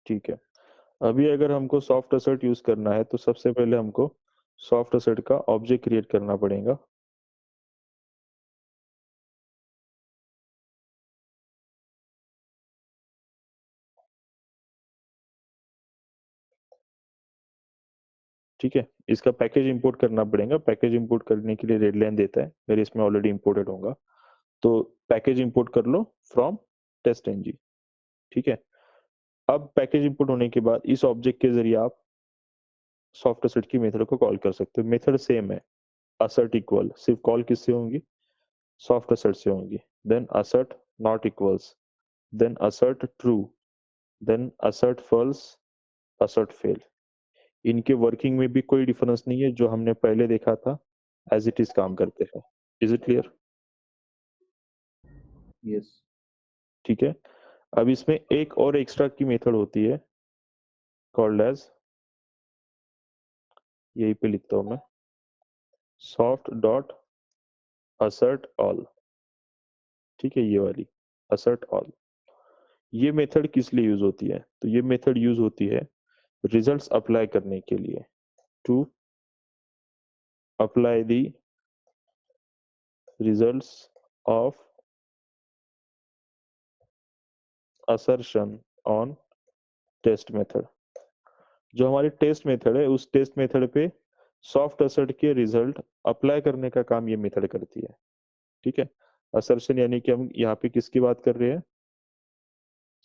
ठीक है। अभी अगर हमको सॉफ्ट असर्ट यूज करना है तो सबसे पहले हमको सॉफ्ट असर्ट का ऑब्जेक्ट क्रिएट करना पड़ेगा। ठीक है, इसका पैकेज इंपोर्ट करना पड़ेगा। पैकेज इंपोर्ट करने के लिए रेडलाइन देता है, मेरे इसमें ऑलरेडी इंपोर्टेड होगा, तो पैकेज इंपोर्ट कर लो फ्रॉम टेस्ट एनजी। ठीक है, अब पैकेज इंपोर्ट होने के बाद इस ऑब्जेक्ट के जरिए आप सॉफ्ट असर्ट की मेथड को कॉल कर सकते हो। मेथड सेम है, असर्ट इक्वल, सिर्फ कॉल किससे होंगी, सॉफ्ट असर्ट से होंगी। Then assert not equals, then assert true, then assert false, assert fail. इनके वर्किंग में भी कोई डिफरेंस नहीं है, जो हमने पहले देखा था एज इट इज काम करते हैं। Is it clear? यस। ठीक है, अब इसमें एक और एक्स्ट्रा की मेथड होती है कॉल्ड एज, यहीं पे लिखता हूं मैं, सॉफ्ट डॉट असर्ट ऑल। ठीक है, ये वाली असर्ट ऑल। ये मेथड किस लिए यूज होती है? तो ये मेथड यूज होती है रिजल्ट्स अप्लाई करने के लिए, to apply the results of assertion on test method. जो हमारी टेस्ट मेथड है उस टेस्ट मेथड पे सॉफ्ट असर्ट के रिजल्ट अप्लाई करने का काम ये मेथड करती है। ठीक है, असर्शन यानी कि हम यहाँ पे किसकी बात कर रहे हैं,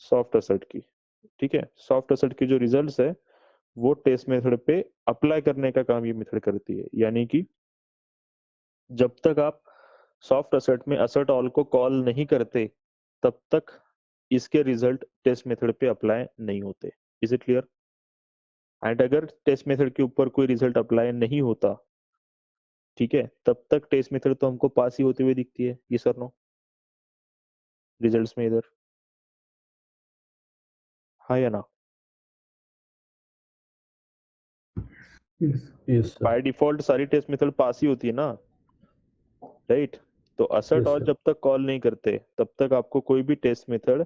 सॉफ्ट असर्ट की। ठीक है, सॉफ्ट असर्ट के जो रिजल्ट्स है वो टेस्ट मेथड पे अप्लाई करने का काम ये मेथड करती है। यानी कि जब तक आप सॉफ्ट असर्ट में असर्ट ऑल को कॉल नहीं करते तब तक इसके रिजल्ट टेस्ट मेथड पे अप्लाई नहीं होते। Is it clear? एंड अगर टेस्ट मेथड के ऊपर कोई रिजल्ट अप्लाई नहीं होता, ठीक है, तब तक टेस्ट मेथड तो हमको पास ही होते हुए दिखती है, ये सर नो रिजल्ट्स में इधर, हाँ या ना? Yes sir. बाय डिफॉल्ट सारी टेस्ट मेथड पास ही होती है ना, राइट? तो असर्ट यस और सर। जब तक कॉल नहीं करते तब तक आपको कोई भी टेस्ट मेथड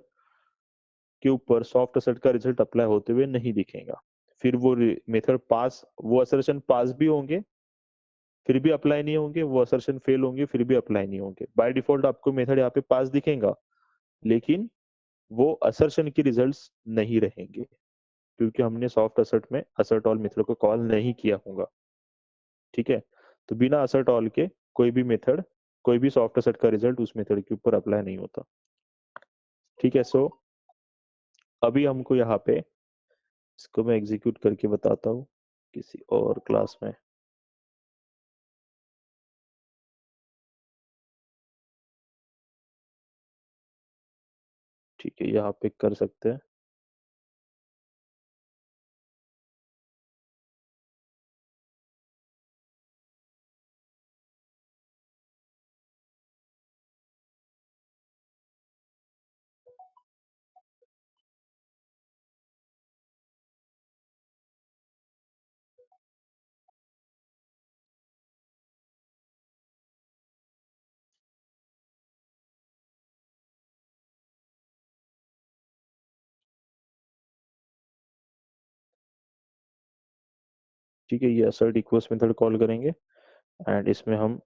के ऊपर सॉफ्ट असर्ट का रिजल्ट अप्लाई होते हुए नहीं दिखेगा। फिर वो मेथड पास, वो असर्शन पास भी होंगे फिर भी अप्लाई नहीं होंगे, वो असर्शन फेल होंगे फिर भी अप्लाई नहीं होंगे। बाय डिफॉल्ट आपको मेथड यहाँ पे पास दिखेगा, लेकिन वो असर्शन की रिजल्ट्स नहीं रहेंगे, क्योंकि हमने सॉफ्ट असर्ट में असर्ट ऑल मेथड को कॉल नहीं किया होगा। ठीक है, तो बिना असर्ट ऑल के कोई भी मेथड, कोई भी सॉफ्ट असर्ट का रिजल्ट उस मेथड के ऊपर अप्लाई नहीं होता। ठीक है, सो अभी हमको यहाँ पे इसको मैं एग्जीक्यूट करके बताता हूँ किसी और क्लास में। ठीक है, यहाँ पे कर सकते हैं। ठीक है, ये असर्ट इक्वल्स मेथड कॉल करेंगे एंड इसमें हम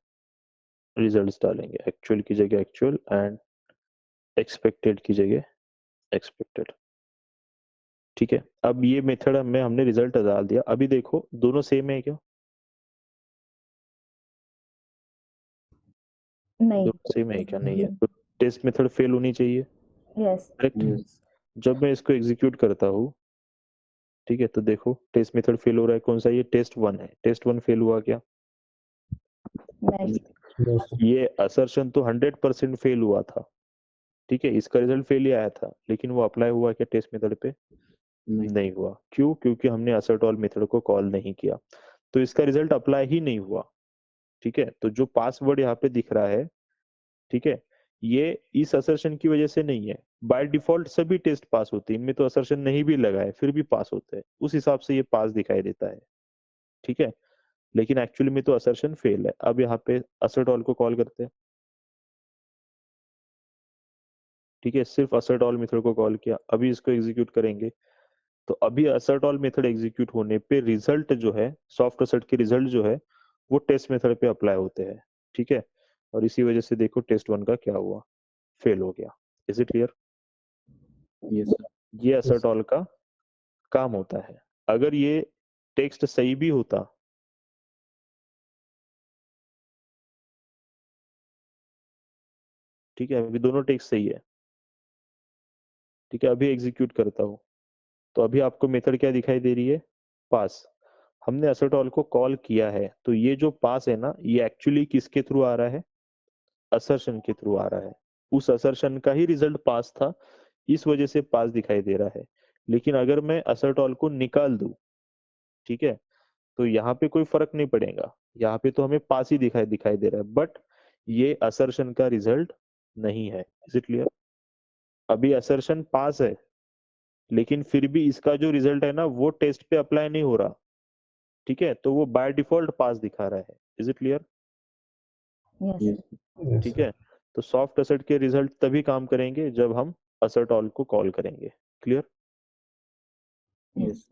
रिजल्ट्स डालेंगे, एक्चुअल की जगह एक्चुअल एंड एक्सपेक्टेड की जगह एक्सपेक्टेड। ठीक है, अब ये मेथड में हमने रिजल्ट डाल दिया। अभी देखो दोनों सेम है क्या? नहीं। दोनों सेम है क्या? नहीं है, तो टेस्ट मेथड फेल होनी चाहिए, यस। करेक्ट? यस। जब मैं इसको एग्जीक्यूट करता हूँ, ठीक है, तो देखो टेस्ट मेथड फेल हो रहा है, कौन सा? ये टेस्ट वन है, टेस्ट वन फेल हुआ क्या? नहीं। No sir. ये असर्शन तो 100% फेल हुआ था, ठीक है, इसका रिजल्ट फेल ही आया था, लेकिन वो अप्लाई हुआ क्या टेस्ट मेथड पे? नहीं। नहीं हुआ। क्यों? क्योंकि हमने असर्ट ऑल मेथड को कॉल नहीं किया, तो इसका रिजल्ट अप्लाई ही नहीं हुआ। ठीक है, तो जो पासवर्ड यहाँ पे दिख रहा है, ठीक है, ये इस असर्शन की वजह से नहीं है। बाय डिफॉल्ट सभी टेस्ट पास होते हैं, इनमें तो असर्शन नहीं भी लगा है फिर भी पास होते हैं, उस हिसाब से ये पास दिखाई देता है। ठीक है, लेकिन एक्चुअली में तो असर्शन फेल है। अब यहाँ पे असर्ट ऑल को कॉल करते हैं। ठीक है, सिर्फ असर्ट ऑल मेथड को कॉल किया, अभी इसको एग्जीक्यूट करेंगे तो अभी असर्ट ऑल मेथड एग्जीक्यूट होने पे रिजल्ट जो है, सॉफ्ट असर्ट के रिजल्ट जो है वो टेस्ट मेथड पे अप्लाई होते हैं, ठीक है। और इसी वजह से देखो टेस्ट 1 का क्या हुआ, फेल हो गया। Is it clear? Yes sir. ये असर्ट ऑल का काम होता है। अगर ये टेक्स्ट सही भी होता, ठीक है, अभी दोनों टेक्स्ट सही है, ठीक है, अभी एग्जीक्यूट करता हूँ तो अभी आपको मेथड क्या दिखाई दे रही है, पास। हमने असर्ट ऑल को कॉल किया है, तो ये जो पास है ना, ये एक्चुअली किसके थ्रू आ रहा है, असर्शन के थ्रू आ रहा है। उस असर्शन का ही रिजल्ट पास था, इस वजह से पास दिखाई दे रहा है। लेकिन अगर मैं असर्ट ऑल को निकाल दूं, ठीक है, तो यहाँ पे कोई फर्क नहीं पड़ेगा, यहाँ पे तो हमें पास ही दिखाई दिखाई दे रहा है, बट ये असर्शन का रिजल्ट नहीं है। Is it clear? अभी असर्शन पास है, लेकिन फिर भी इसका जो रिजल्ट है ना वो टेस्ट पे अप्लाई नहीं हो रहा, ठीक है, तो वो बाय डिफॉल्ट पास दिखा रहा है। Is it clear? Yes. Yes ठीक है, तो सॉफ्ट असर्ट के रिजल्ट तभी काम करेंगे जब हम असर्ट ऑल को कॉल करेंगे। क्लियर? यस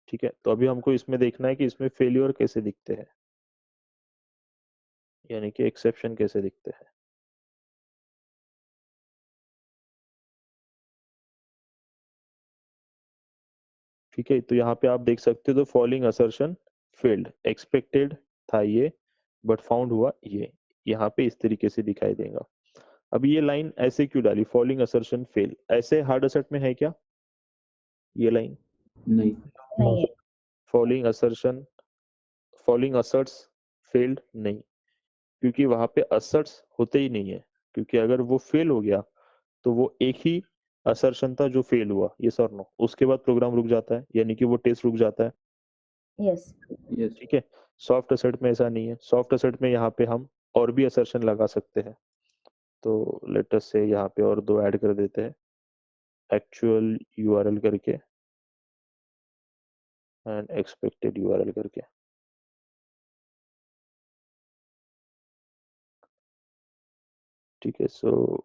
ठीक है, तो अभी हमको इसमें देखना है कि इसमें फेल्योर कैसे दिखते हैं, यानी कि एक्सेप्शन कैसे दिखते हैं। ठीक है, तो यहाँ पे आप देख सकते हो, तो फॉलोइंग असर्शन फेल्ड, एक्सपेक्टेड था ये बट फाउंड हुआ ये, यहाँ पे इस तरीके से दिखाई देगा। अब ये लाइन ऐसे क्यों डाली, फॉलोइंग असर्शन फेल, ऐसे हार्ड असर्ट में है क्या ये लाइन? नहीं नहीं है। Following assertion, following assets failed नहीं, क्योंकि वहां पे असर्ट्स होते ही नहीं है, क्योंकि अगर वो फेल हो गया तो वो एक ही असर्शन था जो फेल हुआ, ये सर नो, उसके बाद प्रोग्राम रुक जाता है, यानी कि वो टेस्ट रुक जाता है। Yes. यस ठीक है, सॉफ्ट असर्ट में ऐसा नहीं है, सॉफ्ट असर्ट में यहाँ पे हम और भी असर्शन लगा सकते हैं। तो लेट अस से यहाँ पे और दो ऐड कर देते हैं, एक्चुअल यूआरएल करके एंड एक्सपेक्टेड यूआरएल करके। ठीक है, सो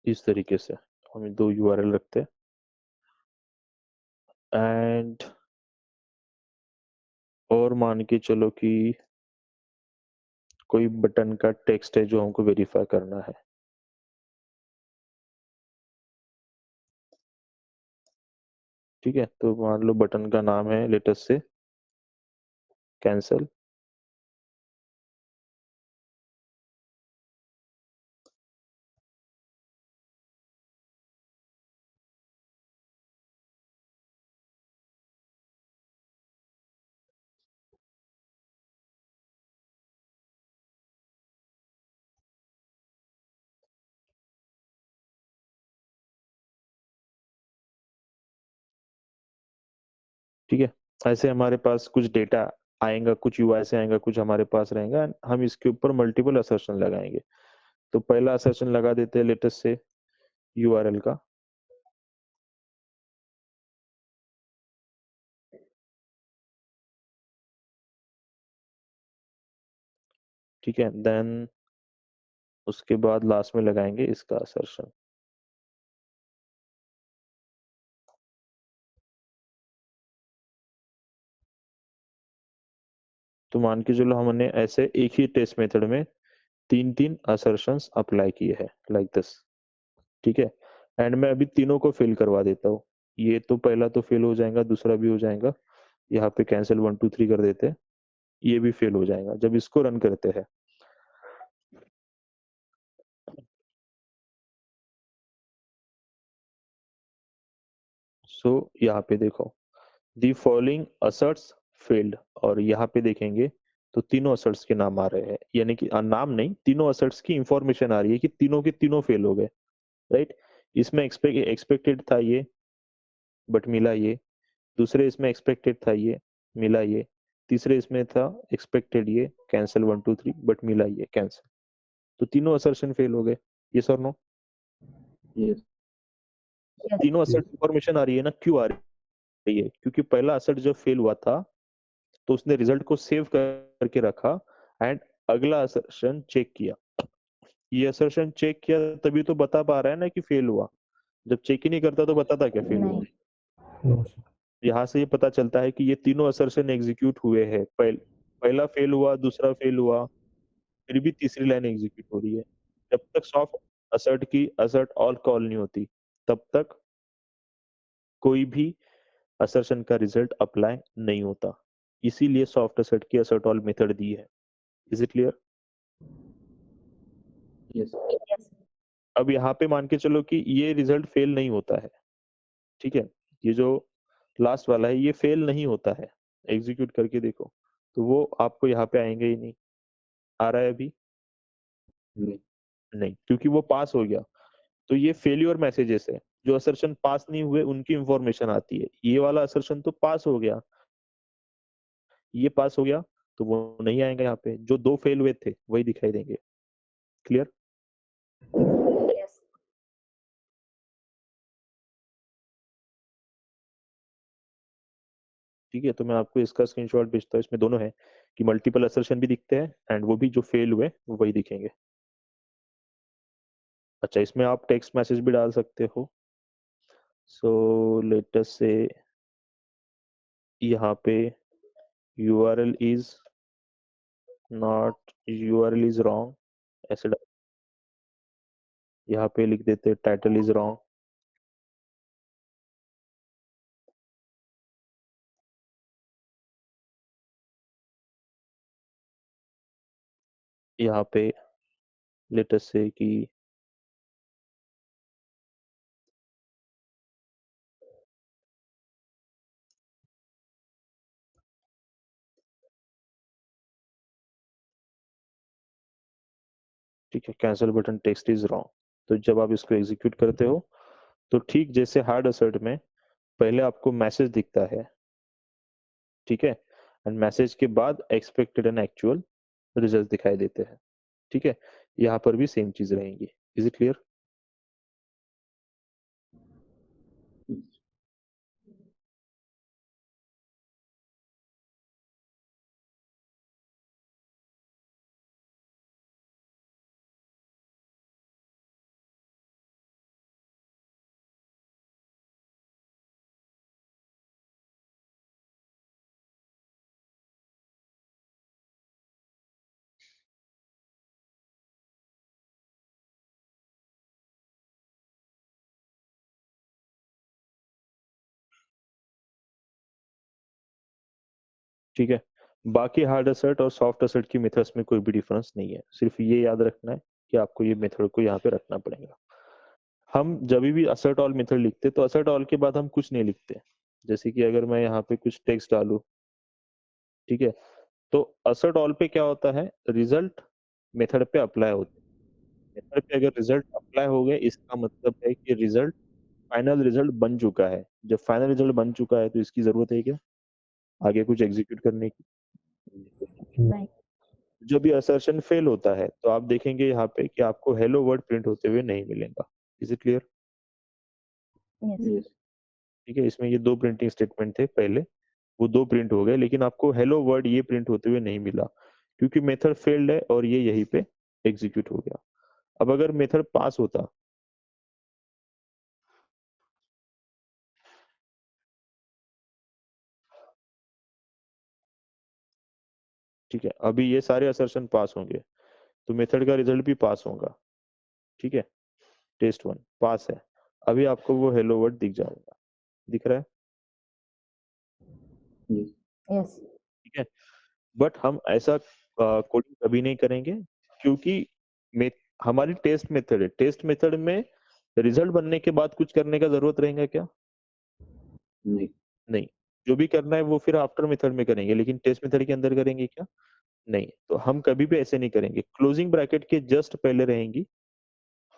इस तरीके से हम दो यूआरएल रखते हैं एंड और मान के चलो कि कोई बटन का टेक्स्ट है जो हमको वेरीफाई करना है। ठीक है, तो मान लो बटन का नाम है लेटेस्ट से कैंसल, ठीक है। ऐसे हमारे पास कुछ डेटा आएगा, कुछ यूआई से आएगा, कुछ हमारे पास रहेगा, हम इसके ऊपर मल्टीपल असर्शन लगाएंगे। तो पहला असर्शन लगा देते हैं लेटेस्ट से यूआरएल का, ठीक है, देन उसके बाद लास्ट में लगाएंगे इसका असर्शन। तो मान के चलो हमने ऐसे एक ही टेस्ट मेथड में तीन तीन असर्शंस अप्लाई किए हैं लाइक दिस, ठीक है, एंड मैं अभी तीनों को फिल करवा देता हूँ। ये तो पहला तो फेल हो जाएगा, दूसरा भी हो जाएगा, यहाँ पे कैंसिल 1 2 3 कर देते हैं, ये भी फेल हो जाएगा। जब इसको रन करते हैं, सो यहाँ पे देखो दी फॉलोइंग असर्ट्स फेल्ड, और यहाँ पे देखेंगे तो तीनों असर्ट्स के नाम आ रहे हैं, यानी कि नाम नहीं, तीनों असर्ट्स की इंफॉर्मेशन आ रही है कि तीनों के तीनों फेल हो गए, राइट। इसमें एक्सपेक्टेड था ये बट मिला ये, दूसरे इसमें एक्सपेक्टेड था ये, मिला ये, तीसरे इसमें था एक्सपेक्टेड ये कैंसिल 1 2 3 बट मिला ये कैंसिल, तो तीनों असर्शन फेल हो गए। यस और नो? Yes. Yes. तीनों असर्ट इंफॉर्मेशन आ रही है ना, क्यों आ रही है? क्योंकि पहला असर्ट जब फेल हुआ था तो उसने रिजल्ट को सेव करके रखा एंड अगला असर्शन चेक किया। ये असर्शन चेक किया तभी तो बता पा रहा है ना कि फेल हुआ। जब चेक ही नहीं करता तो बताता क्या फेल हुआ? नहीं। No, sir. यहाँ से ये पता चलता है कि ये तीनों असर्शन एग्जीक्यूट हुए हैं। पहला फेल हुआ, दूसरा फेल हुआ, फिर भी तीसरी लाइन एग्जीक्यूट हो रही है। जब तक सॉफ्ट असर्ट की असर्ट ऑल कॉल नहीं होती, तब तक कोई भी असर्शन का रिजल्ट अप्लाई नहीं होता। इसीलिए सॉफ्ट असर्ट की असर्ट ऑल मेथड दी है। Is it clear? Yes. Yes. अब यहाँ पे मान के चलो कि ये रिजल्ट फेल नहीं होता है, ठीक है? ये जो लास्ट वाला है ये फेल नहीं होता है, एग्जीक्यूट करके देखो, तो वो आपको यहाँ पे आएंगे ही नहीं। आ रहा है अभी? नहीं. नहीं, क्योंकि वो पास हो गया। तो ये फेल्योर मैसेजेस है, जो असर्शन पास नहीं हुए उनकी इंफॉर्मेशन आती है। ये वाला असर्शन तो पास हो गया, ये पास हो गया, तो वो नहीं आएगा यहाँ पे। जो 2 फेल हुए थे वही दिखाई देंगे। क्लियर? Yes. ठीक है, तो मैं आपको इसका स्क्रीनशॉट भेजता हूँ। इसमें दोनों है कि मल्टीपल असर्शन भी दिखते हैं एंड वो भी जो फेल हुए वही दिखेंगे। अच्छा, इसमें आप टेक्स्ट मैसेज भी डाल सकते हो। सो लेट अस से यहाँ पे URL is not, URL is wrong ऐसे डाल, यहाँ पे लिख देते टाइटल इज रॉन्ग। यहाँ पे लेट अस से कि ठीक है, cancel button text is wrong. तो जब आप इसको एग्जीक्यूट करते हो तो ठीक जैसे हार्ड असर्ट में पहले आपको मैसेज दिखता है, ठीक है, एंड मैसेज के बाद एक्सपेक्टेड एंड एक्चुअल रिजल्ट दिखाई देते हैं। ठीक है, यहाँ पर भी सेम चीज रहेंगी। Is it clear? Yes. ठीक है, बाकी हार्ड असर्ट और सॉफ्ट असर्ट की मेथड्स में कोई भी डिफरेंस नहीं है। सिर्फ ये याद रखना है कि आपको ये मेथड को यहाँ पे रखना पड़ेगा। हम जब भी असर्ट ऑल मेथड लिखते तो असर्ट ऑल के बाद हम कुछ नहीं लिखते। जैसे कि अगर मैं यहाँ पे कुछ टेक्स्ट डालूं, ठीक है, तो असर्ट ऑल पे क्या होता है, रिजल्ट मेथड पे अप्लाई होते हैं। मेथड पे अगर रिजल्ट अप्लाई हो गए इसका मतलब है कि रिजल्ट फाइनल रिजल्ट बन चुका है। जब फाइनल रिजल्ट बन चुका है तो इसकी जरूरत है क्या आगे कुछ एग्जीक्यूट करने की? Right. जब ये असर्शन फेल होता है तो आप देखेंगे यहाँ पे कि आपको हेलो वर्ड प्रिंट होते हुए नहीं मिलेगा। Is it clear? Yes. Yes. ठीक है, इसमें ये 2 प्रिंटिंग स्टेटमेंट थे पहले, वो 2 प्रिंट हो गए, लेकिन आपको हेलो वर्ड ये प्रिंट होते हुए नहीं मिला क्योंकि मेथड फेल्ड है और ये यहीं पे एग्जीक्यूट हो गया। अब अगर मेथड पास होता, ठीक है, अभी ये सारे असर्शन पास होंगे तो मेथड का रिजल्ट भी पास होगा। ठीक है, टेस्ट 1 पास है, अभी आपको वो हेलो वर्ड दिख जाएगा। दिख रहा है? Yes. Yes. ठीक है, बट हम ऐसा कोडिंग कभी नहीं करेंगे क्योंकि मे, हमारी टेस्ट मेथड है। टेस्ट मेथड में रिजल्ट बनने के बाद कुछ करने का जरूरत रहेगा क्या? नहीं. नहीं, जो भी करना है वो फिर आफ्टर मेथड में करेंगे, लेकिन टेस्ट मेथड के अंदर करेंगे क्या? नहीं, तो हम कभी भी ऐसे नहीं करेंगे। क्लोजिंग ब्रैकेट के जस्ट पहले रहेंगी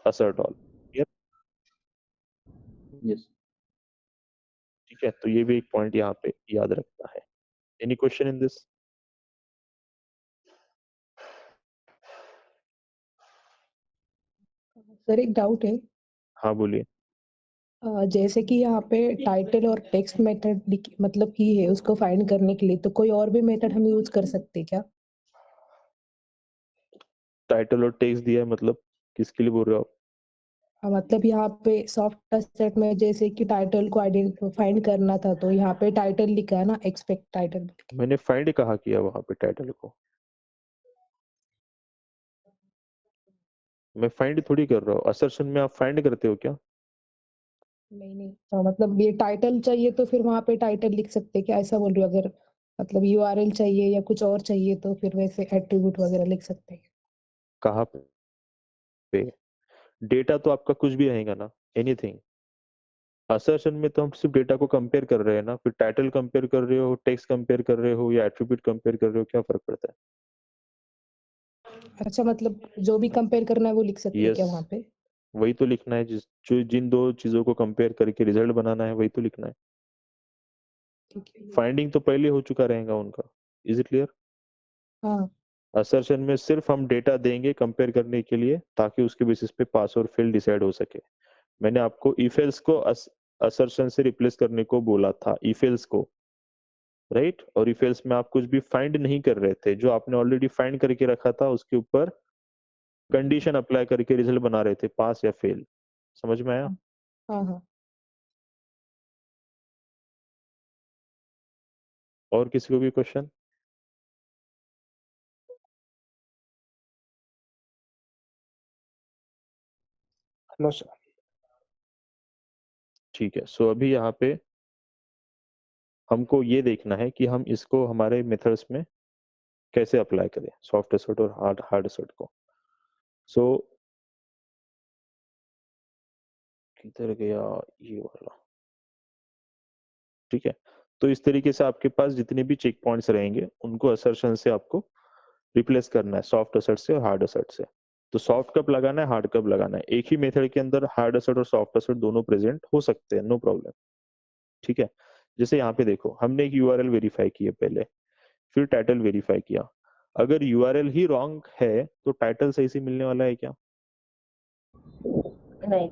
असर्ट ऑल। Yes. ठीक है, तो ये भी एक पॉइंट यहाँ पे याद रखना है। Any question in this? Sir एक डाउट है। हाँ बोलिए। जैसे कि यहाँ पे टाइटल और टेक्स्ट मेथड मतलब की है उसको फाइंड करने के लिए, तो कोई और भी मेथड हम यूज कर सकते हैं क्या? टाइटल और टेक्स्ट दिया है मतलब किसके लिए बोल रहे हो आप? मतलब यहाँ पे सॉफ्ट सेट में जैसे कि टाइटल को फाइंड करना था, तो यहाँ पे टाइटल लिखा है ना, एक्सपेक्ट टाइटल। मैंने फाइंड कहाँ किया वहां पे टाइटल को? मैं फाइंड थोड़ी कर रहा हूँ। असर्शन में आप फाइंड करते हो क्या? नहीं, मतलब ये टाइटल चाहिए तो फिर वहाँ पे टाइटल लिख सकते हैं क्या, ऐसा बोल रही हूँ। अगर मतलब यूआरएल चाहिए या कुछ और चाहिए तो फिर वैसे एट्रीब्यूट वगैरह लिख सकते हैं। कहाँ पे? डेटा तो आपका कुछ भी रहेगा ना, एनीथिंग। असर्शन में तो हम सिर्फ डेटा को कंपेयर कर रहे हैं ना, फिर टाइटल कंपेयर कर रहे हो, टेक्स्ट कंपेयर कर रहे हो या एट्रीब्यूट कंपेयर कर रहे हो, क्या फर्क पड़ता है? अच्छा, मतलब जो भी कंपेयर करना है वो लिख सकते हैं क्या यस, वहाँ पे? वही तो लिखना है, जिन दो चीजों को कंपेयर करके रिजल्ट बनाना है वही तो लिखना है। ठीक है। फाइंडिंग तो पहले हो चुका रहेगा उनका। Is it clear? हाँ। असर्शन में सिर्फ हम डेटा देंगे कंपेयर करने के लिए ताकि उसके बेसिस पे पास और फेल डिसाइड हो सके। मैंने आपको इफ एल्स को असर्शन से रिप्लेस करने को बोला था, इफ एल्स को, राइट? और इफ एल्स में आप कुछ भी फाइंड नहीं कर रहे थे, जो आपने ऑलरेडी फाइंड करके रखा था उसके ऊपर कंडीशन अप्लाई करके रिजल्ट बना रहे थे, पास या फेल। समझ में आया? हाँ हाँ। और किसी को भी क्वेश्चन? No sir. ठीक है, सो अभी यहाँ पे हमको ये देखना है कि हम इसको हमारे मेथड्स में कैसे अप्लाई करें, सॉफ्ट असर्ट और हार्ड असर्ट को। सो किधर गया ये वाला? ठीक है, तो इस तरीके से आपके पास जितने भी चेक पॉइंट्स रहेंगे उनको असर्शन से आपको रिप्लेस करना है, सॉफ्ट असर्ट से और हार्ड असर्ट से। तो सॉफ्ट कब लगाना है, हार्ड कब लगाना है? एक ही मेथड के अंदर हार्ड असर्ट और सॉफ्ट असर्ट दोनों प्रेजेंट हो सकते हैं, नो प्रॉब्लम। ठीक है, जैसे यहाँ पे देखो, हमने एक यूआरएल वेरीफाई किया पहले, फिर टाइटल वेरीफाई किया। अगर यूआरएल ही रॉन्ग है तो टाइटल सही से मिलने वाला है क्या? नहीं।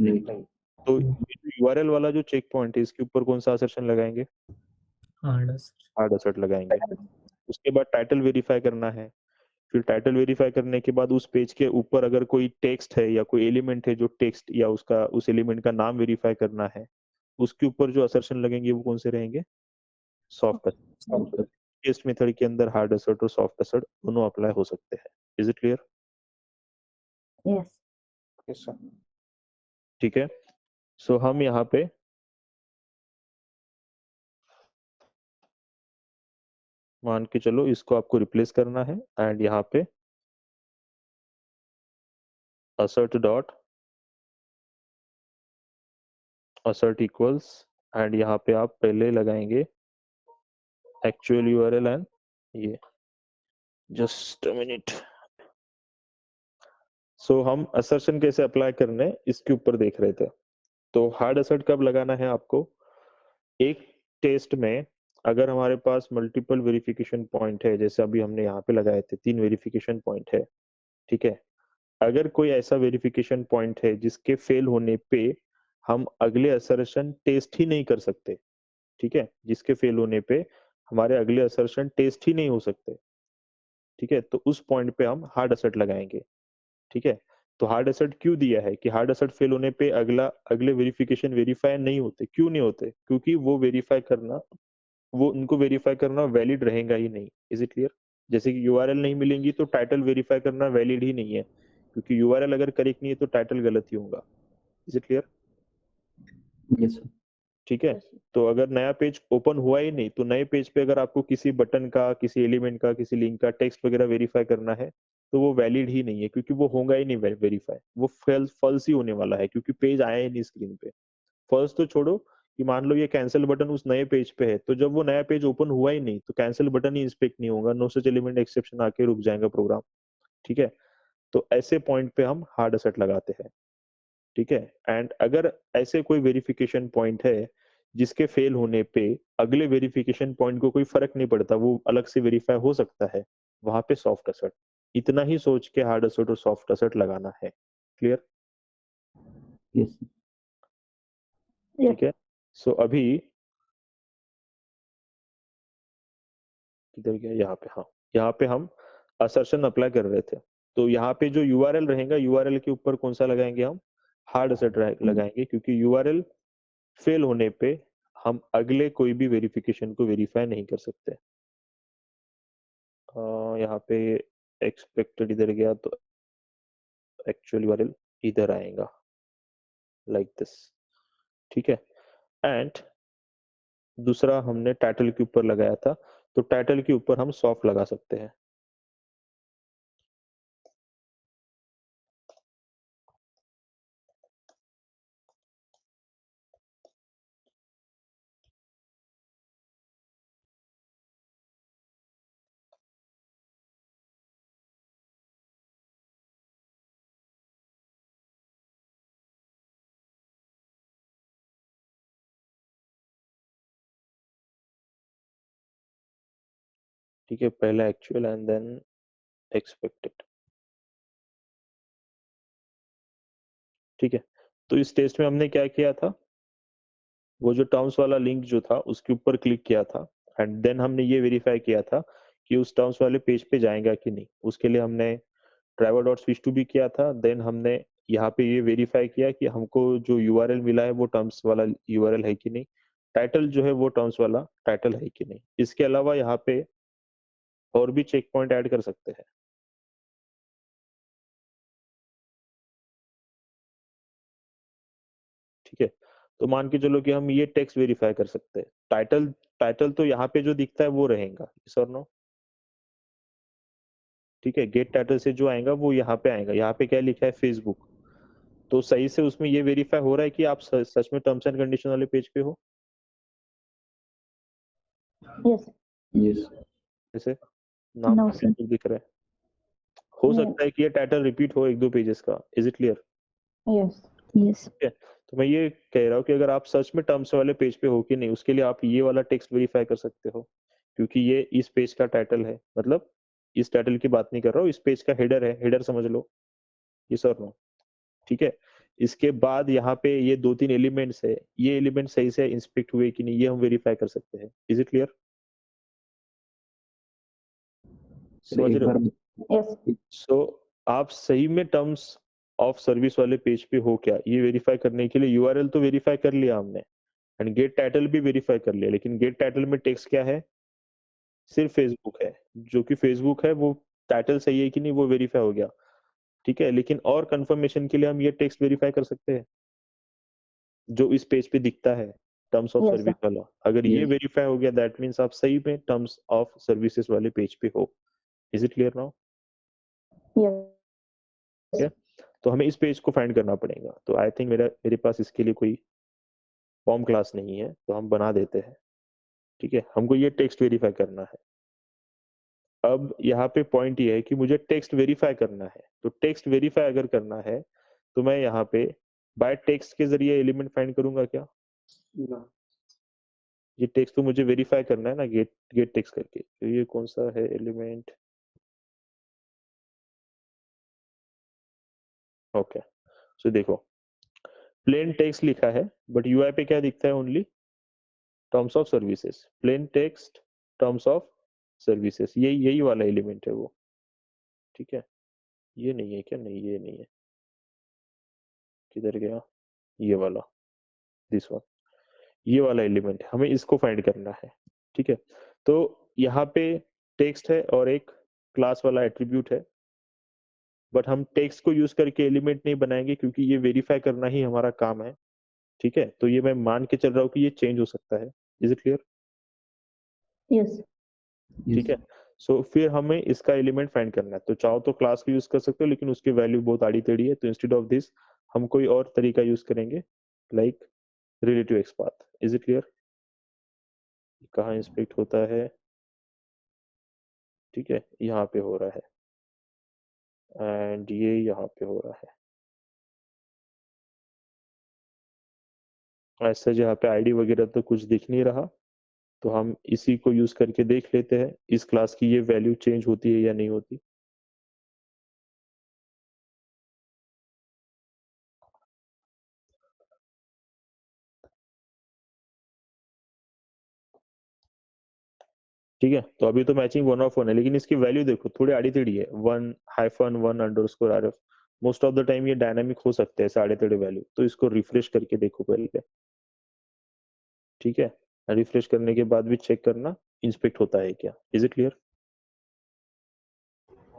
नहीं। तो यूआरएल वाला जो चेक पॉइंट है इसके ऊपर कौन सा असर्शन लगाएंगे? हार्ड असर्ट लगाएंगे। उसके बाद टाइटल वेरीफाई करना है। फिर टाइटल वेरीफाई करने के बाद उस पेज के ऊपर अगर कोई टेक्स्ट है या कोई एलिमेंट है जो टेक्स्ट या उसका उस एलिमेंट का नाम वेरीफाई करना है, उसके ऊपर जो असर्शन लगेंगे वो कौन से रहेंगे? Soft assert. टेस्ट मेथड के अंदर हार्ड असर्ट और सॉफ्ट असर्ट दोनों अप्लाई हो सकते हैं। Is it clear? Yes. Yes sir. ठीक है, सो हम यहाँ पे मान के चलो इसको आपको रिप्लेस करना है एंड यहाँ पे assert dot assert equals and यहाँ पे आप पहले लगाएंगे एक्चुअल यूआरएल एंड ये, जस्ट अ मिनट। सो हम असर्शन कैसे अप्लाई करने हैं इसके ऊपर देख रहे थे। तो हार्ड असर्ट कब लगाना है आपको? एक टेस्ट में अगर हमारे पास मल्टीपल वेरिफिकेशन पॉइंट है, जैसे अभी हमने यहाँ पे लगाए थे 3 वेरिफिकेशन पॉइंट है, ठीक है? अगर कोई ऐसा वेरिफिकेशन पॉइंट है जिसके फेल होने पे हम अगले असर्शन टेस्ट ही नहीं कर सकते, ठीक है? जिसके फेल होने पे हमारे अगले असर्शन टेस्ट ही नहीं हो सकते, ठीक है? तो उस पॉइंट पे हम हार्ड असर्ट लगाएंगे, ठीक है? तो हार्ड असर्ट क्यों दिया है कि हार्ड असर्ट फेल होने पे अगले वेरिफिकेशन वेरीफाई नहीं होते। क्यों नहीं होते? क्योंकि वो उनको वेरीफाई करना वैलिड रहेगा ही नहीं। Is it clear? जैसे कि यूआरएल नहीं मिलेंगी तो टाइटल वेरीफाई करना वैलिड ही नहीं है, क्योंकि यूआरएल अगर करेक्ट नहीं है तो टाइटल गलत ही होगा। Is it clear? Yes sir. ठीक है, तो अगर नया पेज ओपन हुआ ही नहीं तो नए पेज पे अगर आपको किसी बटन का, किसी एलिमेंट का, किसी लिंक का टेक्स्ट वगैरह वेरीफाई करना है तो वो वैलिड ही नहीं है, क्योंकि वो होगा ही नहीं वेरीफाई, वो फॉल्स ही होने वाला है, क्योंकि पेज आया ही नहीं स्क्रीन पे। फॉल्स तो छोड़ो, कि मान लो ये कैंसिल बटन उस नए पेज पे है, तो जब वो नया पेज ओपन हुआ ही नहीं तो कैंसिल बटन ही इंस्पेक्ट नहीं होगा, नो सच एलिमेंट एक्सेप्शन आके रुक जाएगा प्रोग्राम। ठीक है, तो ऐसे पॉइंट पे हम हार्ड असर्ट लगाते हैं, ठीक है? एंड अगर ऐसे कोई वेरिफिकेशन पॉइंट है जिसके फेल होने पे अगले वेरिफिकेशन पॉइंट को कोई फर्क नहीं पड़ता, वो अलग से वेरीफाई हो सकता है, वहां पे सॉफ्ट असर्ट। इतना ही सोच के हार्ड असर्ट और सॉफ्ट असर्ट लगाना है। क्लियर? Yes, sir. Yes. ठीक है। सो अभी किधर गया, यहाँ पे, हाँ, यहाँ पे हम असर्शन अप्लाई कर रहे थे। तो यहाँ पे जो यूआरएल रहेगा, यूआरएल के ऊपर कौन सा लगाएंगे हम, हार्ड असेट लगाएंगे, क्योंकि यूआरएल फेल होने पे हम अगले कोई भी वेरिफिकेशन को वेरीफाई नहीं कर सकते। यहाँ पे एक्सपेक्टेड इधर गया तो एक्चुअल यूआरएल इधर आएगा, लाइक दिस, ठीक है। एंड दूसरा हमने टाइटल के ऊपर लगाया था, तो टाइटल के ऊपर हम सॉफ्ट लगा सकते हैं। ठीक है, पहला एक्चुअल एंड देन एक्सपेक्टेड। ठीक है, तो इस टेस्ट में हमने क्या किया था, वो जो टर्म्स वाला लिंक जो था उसके ऊपर क्लिक किया था, एंड देन हमने ये वेरीफाई किया था कि उस टर्म्स वाले पेज पे जाएगा कि नहीं। उसके लिए हमने ड्राइवर डॉट स्विच टू भी किया था। देन हमने यहाँ पे ये वेरीफाई किया कि हमको जो यूआरएल मिला है वो टर्म्स वाला यूआरएल है कि नहीं, टाइटल जो है वो टर्म्स वाला टाइटल है कि नहीं। इसके अलावा यहाँ पे और भी चेक पॉइंट ऐड कर सकते हैं। ठीक है, तो मान के चलो कि हम ये टेक्स्ट वेरीफाई कर सकते हैं। टाइटल टाइटल तो यहाँ पे जो दिखता है वो रहेगा, यस और नो। ठीक है, गेट टाइटल से जो आएगा वो यहाँ पे आएगा। यहाँ पे क्या लिखा है, फेसबुक। तो सही से उसमें ये वेरीफाई हो रहा है कि आप सच में टर्म्स एंड कंडीशन वाले पेज पे हो। Yes. Yes. जैसे नाम No, तो sir. फेसबुक दिख रहा है, हो Yes. सकता है कि ये टाइटल रिपीट हो एक दो पेजेस का। Is it clear? Yes. Yes. ठीक है, तो मैं ये कह रहा हूँ कि अगर आप सच में टर्म्स वाले पेज पे हो कि नहीं, उसके लिए आप ये वाला टेक्स्ट वेरीफाई कर सकते हो, क्योंकि ये इस पेज का टाइटल है। मतलब इस टाइटल की बात नहीं कर रहा हूँ, इस पेज का हेडर है, हेडर समझ लो, यस और नो। ठीक है, इसके बाद यहाँ पे ये दो तीन एलिमेंट्स है, ये एलिमेंट सही से इंस्पेक्ट हुए कि नहीं ये हम वेरीफाई कर सकते हैं। Is it clear? सर समझ एक रहे हो? बार Yes. सो आप सही में टर्म्स ऑफ सर्विस वाले पेज पे हो क्या, ये वेरीफाई करने के लिए यूआरएल तो वेरीफाई कर लिया हमने, एंड गेट टाइटल भी वेरीफाई कर लिया, लेकिन गेट टाइटल में टेक्स्ट क्या है, सिर्फ फेसबुक है। जो कि फेसबुक है वो टाइटल सही है कि नहीं वो वेरीफाई हो गया। ठीक है, लेकिन और कंफर्मेशन के लिए हम ये टेक्स्ट वेरीफाई कर सकते हैं जो इस पेज पे दिखता है, terms of Yes, service sir. वाला। अगर ये Yes. वेरीफाई हो गया दैट मीन्स आप सही में टर्म्स ऑफ सर्विसेज वाले पेज पे हो। Is it clear now? Yes. ठीक है, तो हमें इस पेज को फाइंड करना पड़ेगा। तो आई थिंक मेरे पास इसके लिए कोई फॉर्म क्लास नहीं है, तो हम बना देते हैं। ठीक है, हमको ये टेक्स्ट वेरीफाई करना है। अब यहाँ पे पॉइंट ये है कि मुझे टेक्स्ट वेरीफाई करना है। तो टेक्स्ट वेरीफाई अगर करना है तो मैं यहाँ पे बाय टेक्स्ट के जरिए एलिमेंट फाइंड करूंगा क्या? ये टेक्स्ट तो मुझे वेरीफाई करना है ना, गेट गेट टेक्स्ट करके। तो ये कौन सा है एलिमेंट? ओके, सो देखो प्लेन टेक्स्ट लिखा है, बट यूआई पे क्या दिखता है, only terms of services. Plain text terms of services, यही यही वाला एलिमेंट है वो। ठीक है, ये नहीं है क्या? नहीं, ये नहीं है, किधर गया ये वाला, दिस वन। ये वाला एलिमेंट हमें इसको फाइंड करना है। ठीक है, तो यहाँ पे टेक्स्ट है और एक क्लास वाला एट्रीब्यूट है, बट हम टेक्स्ट को यूज करके एलिमेंट नहीं बनाएंगे क्योंकि ये वेरीफाई करना ही हमारा काम है। ठीक है, तो ये मैं मान के चल रहा हूँ कि ये चेंज हो सकता है। Is it clear? Yes. Yes. ठीक है, सो फिर हमें इसका एलिमेंट फाइंड करना है। तो चाहो तो क्लास को यूज कर सकते हो, लेकिन उसकी वैल्यू बहुत आड़ी टेढ़ी है, तो इंस्टेड ऑफ दिस हम कोई और तरीका यूज करेंगे, like relative XPath. Is it clear? कहाँ इंस्पेक्ट होता है? ठीक है, यहाँ पे हो रहा है, एंड ये यहाँ पे हो रहा है। ऐसा यहाँ पे आईडी वगैरह तो कुछ दिख नहीं रहा, तो हम इसी को यूज करके देख लेते हैं इस क्लास की ये वैल्यू चेंज होती है या नहीं होती। ठीक है, तो अभी तो मैचिंग 1 ऑफ 1 है, लेकिन इसकी वैल्यू देखो थोड़ी आड़ी टेढ़ी है, 1-1_rf। Most of the time ये डायनामिक हो सकते हैं ऐसे आड़े टेढ़े वैल्यू, तो इसको रिफ्रेश करके देखो पहले। ठीक है, रिफ्रेश करने के बाद भी चेक करना इंस्पेक्ट होता है क्या। Is it clear?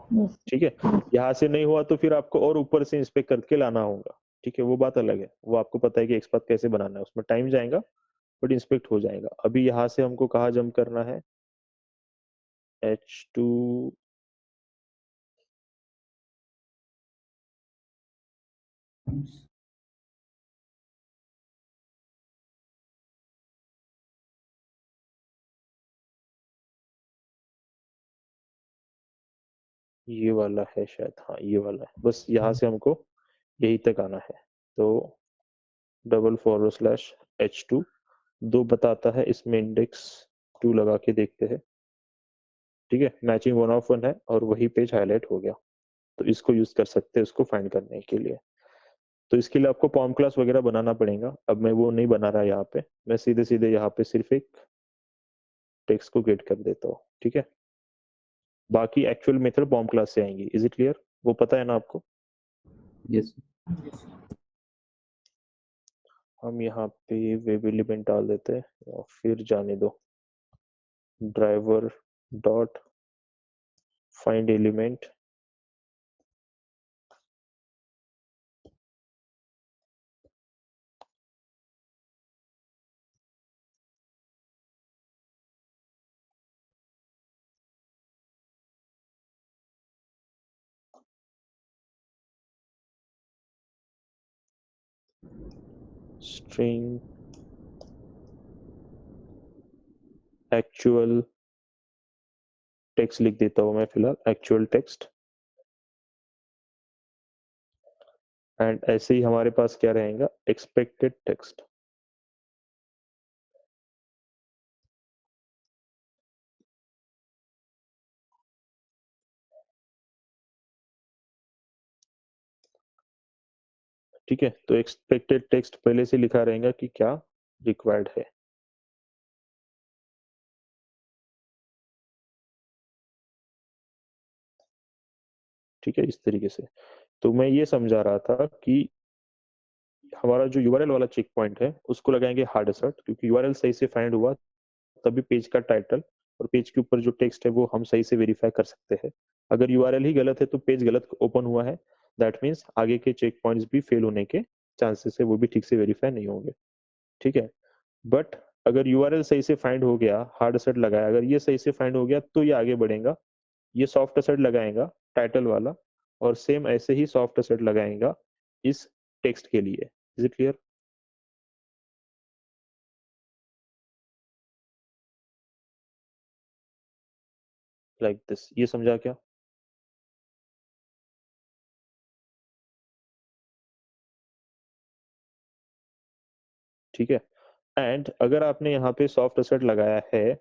Yes. ठीक है, यहाँ से नहीं हुआ तो फिर आपको और ऊपर से इंस्पेक्ट करके लाना होगा। ठीक है, वो बात अलग है, वो आपको पता है कि एक्सपाथ कैसे बनाना है, उसमें टाइम जाएगा बट इंस्पेक्ट हो जाएगा। अभी यहाँ से हमको कहाँ जंप करना है, H2 ये वाला है शायद, हाँ ये वाला है, बस यहाँ से हमको यही तक आना है। तो $/H2 2 बताता है, इसमें इंडेक्स 2 लगा के देखते हैं। ठीक है, मैचिंग 1 ऑफ 1 है और वही पेज हाईलाइट हो गया, तो इसको यूज कर सकते हैं उसको फाइंड करने के लिए। तो इसके लिए आपको पॉम क्लास वगैरह बनाना पड़ेगा, अब मैं वो नहीं बना रहा यहाँ पे, मैं सीधे सीधे यहाँ पे सिर्फ एक टेक्स्ट को गेट कर देता हूँ। ठीक है, बाकी एक्चुअल मेथड पॉम क्लास से आएंगी। Is it clear? वो पता है ना आपको? यस हम यहाँ पे वेब एलिमेंट डाल देते हैं और फिर जाने दो driver dot find element string actual text लिख देता हूँ मैं फिलहाल, एक्चुअल टेक्स्ट। एंड ऐसे ही हमारे पास क्या रहेगा, एक्सपेक्टेड टेक्स्ट। ठीक है, तो एक्सपेक्टेड टेक्स्ट पहले से लिखा रहेगा कि क्या रिक्वायर्ड है। ठीक है, इस तरीके से। तो मैं ये समझा रहा था कि हमारा जो यूआरएल वाला चेक पॉइंट है उसको लगाएंगे हार्ड असर्ट, क्योंकि यूआरएल सही से फाइंड हुआ तभी पेज का टाइटल और पेज के ऊपर जो टेक्स्ट है वो हम सही से वेरीफाई कर सकते हैं। अगर यूआरएल ही गलत है तो पेज गलत ओपन हुआ है, दैट मीन्स आगे के चेक पॉइंट्स भी फेल होने के चांसेस है, वो भी ठीक से वेरीफाई नहीं होंगे। ठीक है, बट अगर यूआरएल सही से फाइंड हो गया, हार्ड असर्ट लगाया, अगर ये सही से फाइंड हो गया तो ये आगे बढ़ेगा, ये सॉफ्ट असर्ट लगाएगा टाइटल वाला, और सेम ऐसे ही सॉफ्ट असर्ट लगाएगा इस टेक्स्ट के लिए। Is it clear? Like this, ये समझा क्या? ठीक है, एंड अगर आपने यहाँ पे सॉफ्ट असर्ट लगाया है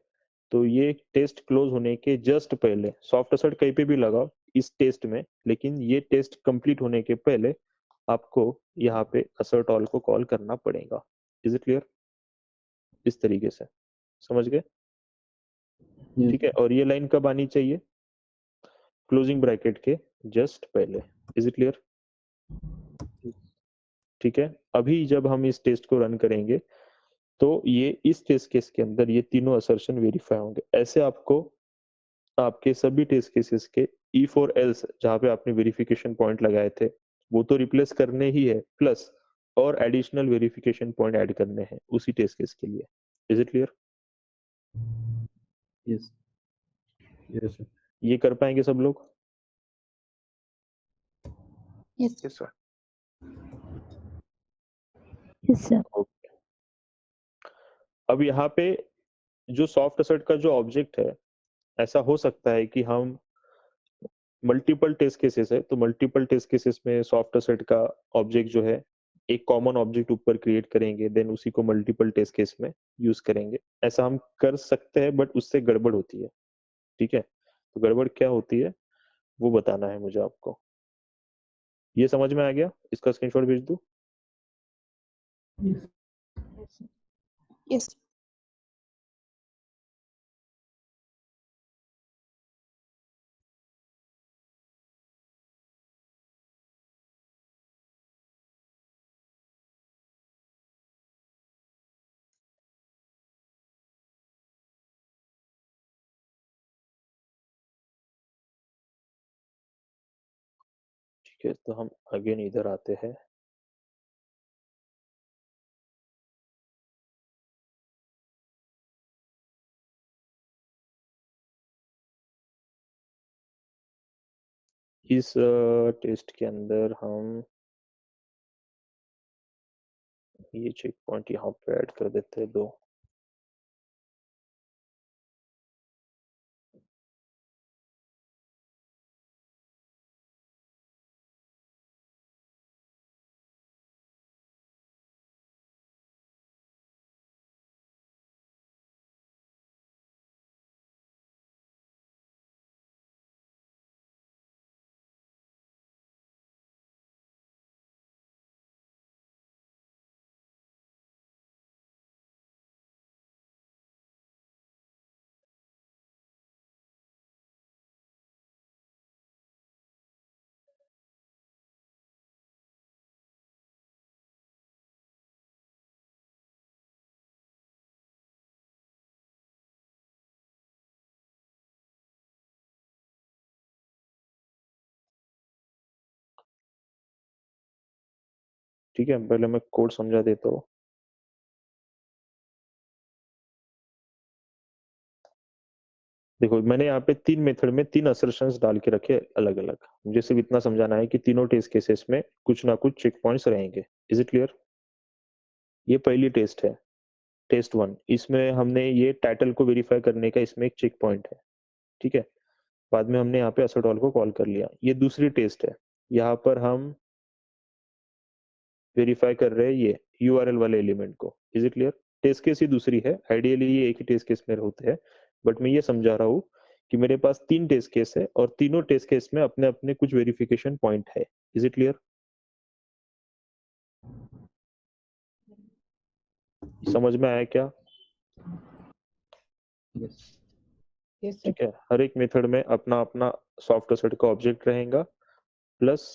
तो ये टेस्ट क्लोज होने के जस्ट पहले, सॉफ्ट असर्ट कहीं पे भी लगाओ इस टेस्ट में, लेकिन ये टेस्ट कंप्लीट होने के पहले आपको यहाँ पे असर्ट ऑल को कॉल करना पड़ेगा। Is it clear? इस तरीके से समझ गए? ठीक है, और ये लाइन कब आनी चाहिए, क्लोजिंग ब्रैकेट के जस्ट पहले। Is it clear? ठीक है, अभी जब हम इस टेस्ट को रन करेंगे तो ये इस टेस्ट केस के अंदर ये तीनों असर्शन वेरीफाई होंगे। ऐसे आपको आपके सभी टेस्ट केसेस के ई फॉर एल्स जहाँ पे आपने वेरिफिकेशन पॉइंट लगाए थे वो तो रिप्लेस करने ही है, प्लस और एडिशनल वेरिफिकेशन पॉइंट ऐड करने हैं उसी टेस्ट केस के लिए। Is it clear? Yes yes sir ये कर पाएंगे सब लोग? Yes. Yes, sir. Yes, sir. Okay, अब यहाँ पे जो सॉफ्ट असर्ट का जो ऑब्जेक्ट है, ऐसा हो सकता है कि हम मल्टीपल टेस्ट केसेस है तो मल्टीपल टेस्ट केसेस में सॉफ्ट असर्ट का ऑब्जेक्ट जो है एक कॉमन ऑब्जेक्ट ऊपर क्रिएट करेंगे, देन उसी को मल्टीपल टेस्ट केस में यूज करेंगे। ऐसा हम कर सकते हैं बट उससे गड़बड़ होती है। ठीक है, तो गड़बड़ क्या होती है वो बताना है मुझे आपको। ये समझ में आ गया? इसका स्क्रीनशॉट भेज दूं? यस ठीक है, तो हम अगेन इधर आते हैं। इस टेस्ट के अंदर हम ये चेक पॉइंट यहाँ पे ऐड कर देते हैं 2। ठीक है, पहले मैं कोड समझा देता हूँ। देखो, मैंने यहाँ पे 3 मेथड में 3 असर्शंस डाल के रखे अलग अलग। मुझे सिर्फ इतना समझाना है कि तीनों टेस्ट केसेस में कुछ ना कुछ चेक पॉइंट्स रहेंगे। Is it clear? ये पहली टेस्ट है, टेस्ट 1। इसमें हमने ये टाइटल को वेरीफाई करने का इसमें एक चेक पॉइंट है। ठीक है, बाद में हमने यहाँ पे असर्ट ऑल को कॉल कर लिया। ये दूसरी टेस्ट है, यहाँ पर हम वेरीफाई कर रहे हैं ये यूआरएल वाले एलिमेंट को। Is it clear? Test case ही दूसरी है, आइडियली ये एक ही टेस्ट केस में होते हैं, बट मैं ये समझा रहा हूँ कि मेरे पास 3 टेस्ट केस है और तीनों टेस्ट केस में अपने अपने कुछ वेरिफिकेशन पॉइंट है। Is it clear? समझ में आया क्या? Yes. Yes sir. ठीक है, हर एक मेथड में अपना अपना सॉफ्ट असर्ट का ऑब्जेक्ट रहेगा, प्लस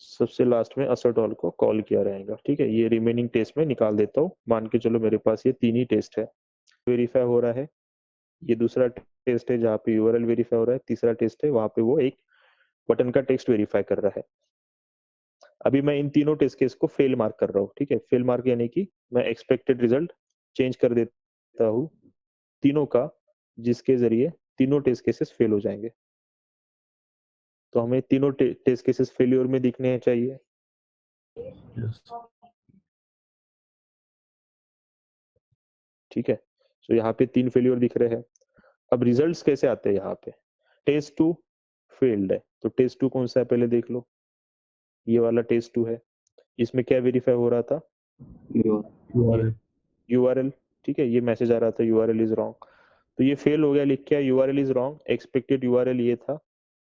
सबसे लास्ट में असर्ट ऑल को कॉल किया रहेगा। ठीक है, ये रिमेनिंग टेस्ट में निकाल देता हूँ। मान के चलो मेरे पास ये 3 ही टेस्ट है, वेरीफाई हो रहा है। ये दूसरा टेस्ट है जहाँ पे यूआरएल वेरीफाई हो रहा है। तीसरा टेस्ट है वहां पे वो एक बटन का टेक्स्ट वेरीफाई कर रहा है। अभी मैं इन तीनों टेस्ट केस को फेल मार्क कर रहा हूँ। ठीक है, फेल मार्क यानी कि मैं एक्सपेक्टेड रिजल्ट चेंज कर देता हूँ तीनों का, जिसके जरिए तीनों टेस्ट केसेस फेल हो जाएंगे। तो हमें तीनों टेस्ट केसेस फेल्योर में दिखने चाहिए। Yes. ठीक है, तो यहाँ पे 3 फेल्योर दिख रहे हैं। अब रिजल्ट्स कैसे आते हैं? यहाँ पे टेस्ट 2 फेल्ड है, तो टेस्ट 2 कौन सा है पहले देख लो। ये वाला टेस्ट 2 है। इसमें क्या वेरीफाई हो रहा था? URL. यूआरएल। ठीक है, ये मैसेज आ रहा था यूआरएल इज रॉन्ग, तो ये फेल हो गया। लिख के URL is wrong, expected URL ये था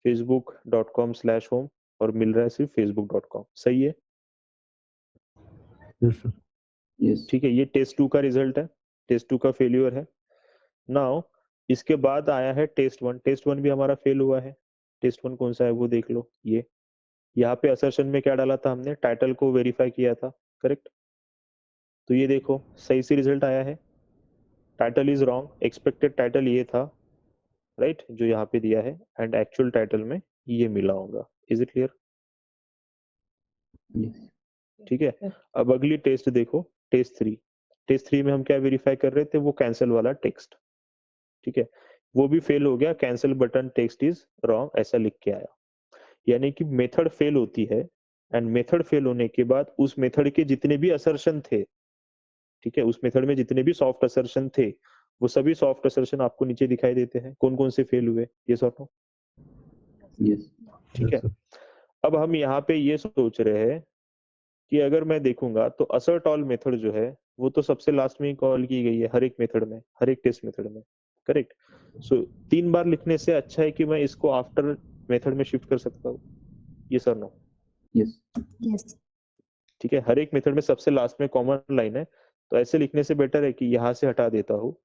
facebook.com/home और मिल रहा है सिर्फ facebook.com। सही है? Yes, sir. Yes. ठीक है, ये टेस्ट 2 का रिजल्ट है, टेस्ट 2 का फेल्यूर है। नाउ इसके बाद आया है टेस्ट 1। टेस्ट 1 भी हमारा फेल हुआ है। टेस्ट 1 कौन सा है वो देख लो। ये यहाँ पे असर्शन में क्या डाला था हमने? टाइटल को वेरीफाई किया था, करेक्ट? तो ये देखो सही से रिजल्ट आया है। Title is wrong, expected title ये था, राइट, जो यहाँ पे दिया है, एंड एक्चुअल टाइटल में ये मिला होगा। Is it clear? Yes. ठीक है, अब अगली टेस्ट देखो, टेस्ट 3। टेस्ट 3 में हम क्या वेरीफाई कर रहे थे? वो कैंसिल वाला टेक्स्ट। ठीक है, वो भी फेल हो गया, cancel button text is wrong ऐसा लिख के आया। यानी कि मेथड फेल होती है, एंड मेथड फेल होने के बाद उस मेथड के जितने भी असर्शन थे, ठीक है, उस मेथड में जितने भी सॉफ्ट असर्शन थे, वो सभी सॉफ्ट असर्शन आपको नीचे दिखाई देते हैं। कौन कौन से फेल हुए, ये सॉर्ट। Yes. ठीक है, Yes, sir. अब हम यहाँ पे ये सोच रहे हैं कि अगर मैं देखूंगा तो असर्ट ऑल मेथड जो है वो तो सबसे लास्ट में ही कॉल की गई है, हर एक मेथड में, हर एक टेस्ट मेथड में, करेक्ट? सो 3 बार लिखने से अच्छा है कि मैं इसको आफ्टर मेथड में शिफ्ट कर सकता हूँ। ये सर नो? Yes. Yes. ठीक है, हर एक मेथड में सबसे लास्ट में कॉमन लाइन है, तो ऐसे लिखने से बेटर है कि यहाँ से हटा देता हूँ।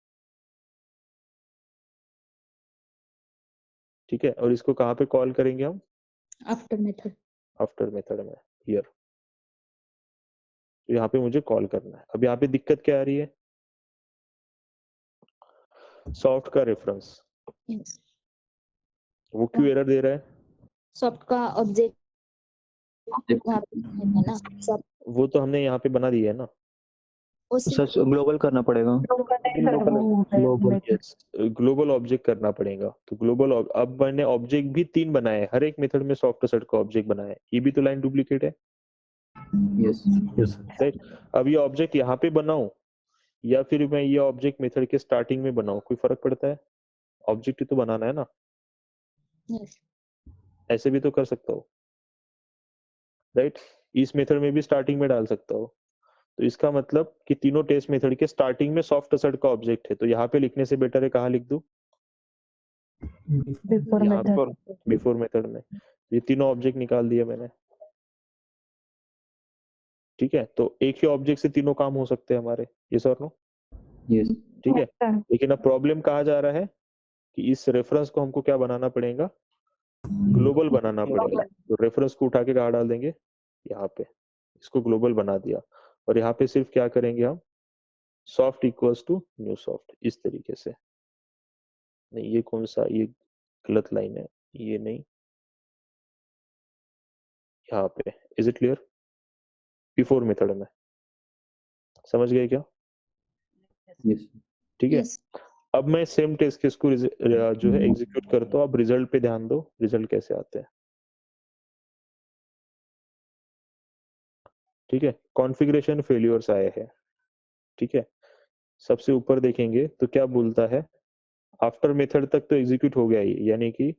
ठीक है, और इसको कहाँ पे कॉल करेंगे हम? After method. आफ्टर मेथड में, हियर। तो यहाँ पे मुझे कॉल करना है। अब यहाँ पे दिक्कत क्या आ रही है? सॉफ्ट का रेफरेंस, Yes. वो क्यों एरर दे रहा है? सॉफ्ट का ऑब्जेक्ट वहाँ पे है ना सब वो तो हमने यहाँ पे बना दिया है ना। उसी सर ग्लोबल करना पड़ेगा। ग्लोबल यस, ग्लोबल ऑब्जेक्ट करना पड़ेगा। तो ग्लोबल अब मैंने ऑब्जेक्ट भी 3 बनाए हैं, हर एक मेथड में सॉफ्ट असर्ट का ऑब्जेक्ट बनाया है। ये भी तो लाइन डुप्लीकेट है, यस राइट। अब ये ऑब्जेक्ट यहाँ पे बनाऊं या फिर मैं ये ऑब्जेक्ट मेथड के स्टार्टिंग में बनाऊं, कोई फर्क पड़ता है? ऑब्जेक्ट ही तो बनाना है ना, यस ऐसे भी तो कर सकता हो, राइट। इस मेथड में भी स्टार्टिंग में डाल सकता हो। तो इसका मतलब कि तीनों टेस्ट मेथड के स्टार्टिंग में सॉफ्ट असर्ट का ऑब्जेक्ट है। तो यहाँ पे लिखने से बेटर है कहाँ लिख दूं? बिफोर यहाँ पे मेथड। बिफोर मेथड में। ये तीनों ऑब्जेक्ट निकाल दिए मैंने, ठीक है। तो एक ही ऑब्जेक्ट से तीनों काम हो सकते हैं हमारे, यस और नो, यस ठीक है। लेकिन अब प्रॉब्लम कहाँ जा रहा है कि इस रेफरेंस को हमको क्या बनाना पड़ेगा? ग्लोबल बनाना पड़ेगा। तो रेफरेंस को उठा के कहाँ डाल देंगे? यहाँ पे। इसको ग्लोबल बना दिया और यहाँ पे सिर्फ क्या करेंगे हम? Soft equals to new soft, इस तरीके से। नहीं, ये कौन सा, ये गलत लाइन है, ये नहीं, यहाँ पे। Is it clear? Before method में समझ गए क्या? यस ठीक है। यस अब मैं सेम टेस्ट केस को जो है एग्जीक्यूट करता हूँ। अब रिजल्ट पे ध्यान दो, रिजल्ट कैसे आते हैं, ठीक है। कॉन्फ़िगरेशन फेल्यूर्स आए हैं, ठीक है। सबसे ऊपर देखेंगे तो क्या बोलता है? आफ्टर मेथड तक तो एग्जीक्यूट हो गया ही, यानी कि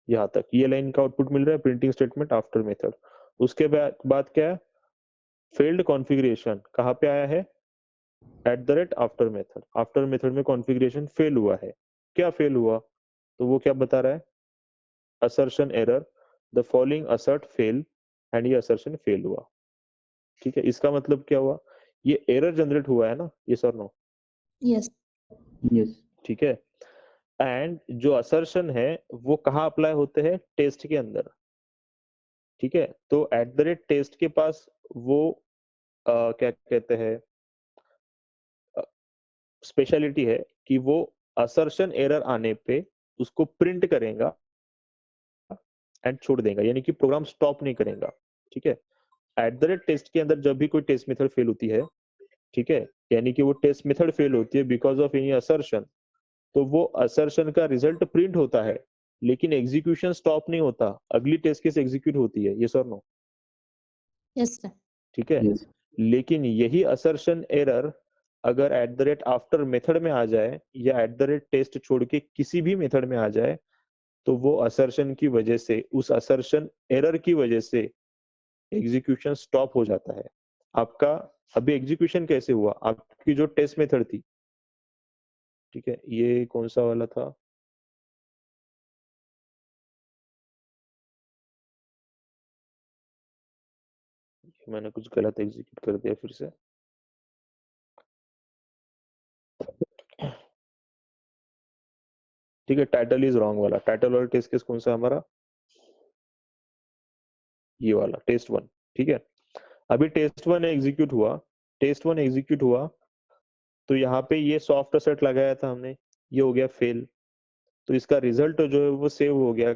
यहाँ तक ये लाइन का आउटपुट मिल रहा है, प्रिंटिंग स्टेटमेंट आफ्टर मेथड। उसके बाद क्या है? फेल्ड कॉन्फ़िगरेशन कहाँ पे आया है? At the rate after method. After method में कॉन्फ़िगरेशन फेल हुआ है। क्या फेल हुआ? तो वो क्या बता रहा है? Assertion error, the following assert fail, and ये असर्शन फेल हुआ, ठीक है। इसका मतलब क्या हुआ? ये एरर जनरेट हुआ है ना, यस और नो, यस यस ठीक है। एंड जो असर्शन है वो कहाँ अप्लाई होते हैं? टेस्ट के अंदर, ठीक है। तो एट द रेट टेस्ट के पास वो क्या कहते हैं, स्पेशलिटी है कि वो असर्शन एरर आने पे उसको प्रिंट करेगा एंड छोड़ देगा, यानी कि प्रोग्राम स्टॉप नहीं करेगा, ठीक है। एट द रेट टेस्ट के अंदर जब भी कोई टेस्ट मेथड फेल होती है, ठीक है, यानी कि वो टेस्ट मेथड फेल होती है बिकॉज ऑफ एनी असर्शन, तो वो असर्शन का रिजल्ट प्रिंट होता है, लेकिन एग्जीक्यूशन स्टॉप नहीं होता, अगली टेस्ट केस एग्जीक्यूट होती है, यस और नो, यस सर ठीक है। यस लेकिन यही असर्शन एरर अगर at the rate after method में आ जाए या एट द रेट टेस्ट छोड़ के किसी भी मेथड में आ जाए, तो वो असर्शन की वजह से, उस असर्शन एरर की वजह से एग्जीक्यूशन स्टॉप हो जाता है आपका। अभी एग्जीक्यूशन कैसे हुआ? आपकी जो टेस्ट मेथड थी, ठीक है, ये कौन सा वाला था? मैंने कुछ गलत एग्जीक्यूट कर दिया फिर से, ठीक है। टाइटल इज रॉन्ग वाला, टाइटल वाला टेस्ट केस कौन सा हमारा? ये वाला टेस्ट 1, ठीक है। अभी टेस्ट 1 एग्जीक्यूट हुआ, टेस्ट 1 एग्जीक्यूट हुआ, तो यहाँ पे ये सॉफ्ट असेट लगाया था हमने, ये हो गया फेल। तो इसका रिजल्ट जो है वो सेव हो गया।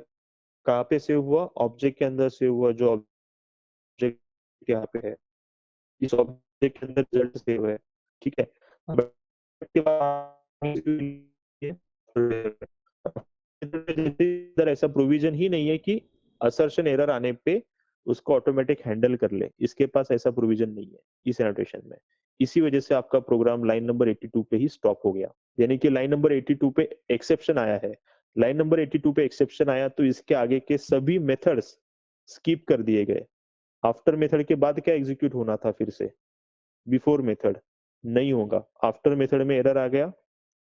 कहाँ पे सेव हुआ? ऑब्जेक्ट के अंदर सेव हुआ, जो ऑब्जेक्ट यहाँ पे है, इस ऑब्जेक्ट के अंदर रिजल्ट सेव है, ठीक है। बट के बाद इधर ऐसा प्रोविजन ही नहीं है कि असर्शन एरर आने पे उसको ऑटोमेटिक हैंडल कर ले, इसके पास ऐसा प्रोविजन नहीं है इस एनोटेशन में। इसी वजह से आपका प्रोग्राम लाइन नंबर 82 पे ही स्टॉप हो गया, यानी कि लाइन नंबर 82 पे एक्सेप्शन आया है। लाइन नंबर 82 पे एक्सेप्शन आया तो इसके आगे के सभी मेथड्स स्किप कर दिए गए। आफ्टर मेथड के बाद क्या एग्जीक्यूट होना था? फिर से बिफोर मेथड नहीं होगा। आफ्टर मेथड में एरर आ गया,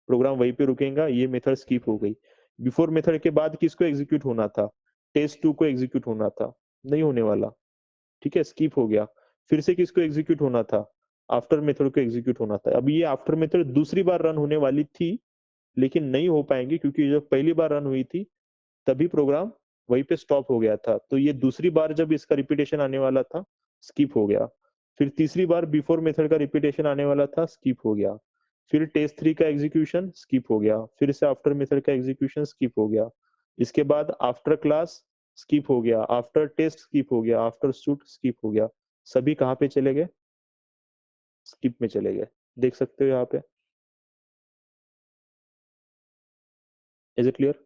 प्रोग्राम वहीं पे रुकेगा, ये मेथड स्किप हो गई। बिफोर मेथड के बाद किसको एग्जीक्यूट होना था? टेस्ट 2 को एग्जीक्यूट होना था, नहीं होने वाला, ठीक है, स्किप हो गया। फिर से किसको एग्जीक्यूट होना था? आफ्टर मेथड को एग्जीक्यूट होना था। अब ये आफ्टर मेथड दूसरी बार रन होने वाली थी, लेकिन नहीं हो पाएंगी क्योंकि जब पहली बार रन हुई थी तभी प्रोग्राम वहीं पे स्टॉप हो गया था। तो ये दूसरी बार जब इसका रिपीटेशन आने वाला था, स्किप हो गया। फिर तीसरी बार बिफोर मेथड का रिपीटेशन आने वाला था, स्किप हो गया। फिर टेस्ट 3 का एग्जीक्यूशन स्किप हो गया, फिर से आफ्टर मेथड का एग्जीक्यूशन स्किप हो गया। इसके बाद आफ्टर क्लास स्किप हो गया, आफ्टर टेस्ट स्किप हो गया, आफ्टर शूट स्किप हो गया, सभी कहाँ पे चले गए? स्किप में चले गए। देख सकते हो यहाँ पे। Is it clear?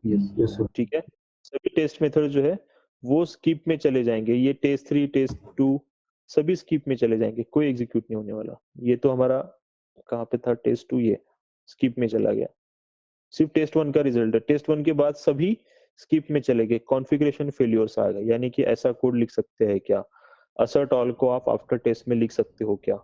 Yes. Yes, sir. ठीक है, सभी टेस्ट मेथड जो है वो स्किप में चले जाएंगे। ये टेस्ट 3 टेस्ट 2 सभी स्किप में चले जाएंगे, कोई एग्जीक्यूट नहीं होने वाला। ये तो हमारा कहाँ पे था? टेस्ट 2 ये स्किप में चला गया। सिर्फ टेस्ट 1 का रिजल्ट है। टेस्ट 1 के बाद सभी स्किप में चले गए, कॉन्फ़िगरेशन फेलियर्स आ गए। यानी कि ऐसा कोड लिख सकते हैं क्या? असर्ट ऑल को आप आफ्टर टेस्ट में लिख सकते हो क्या?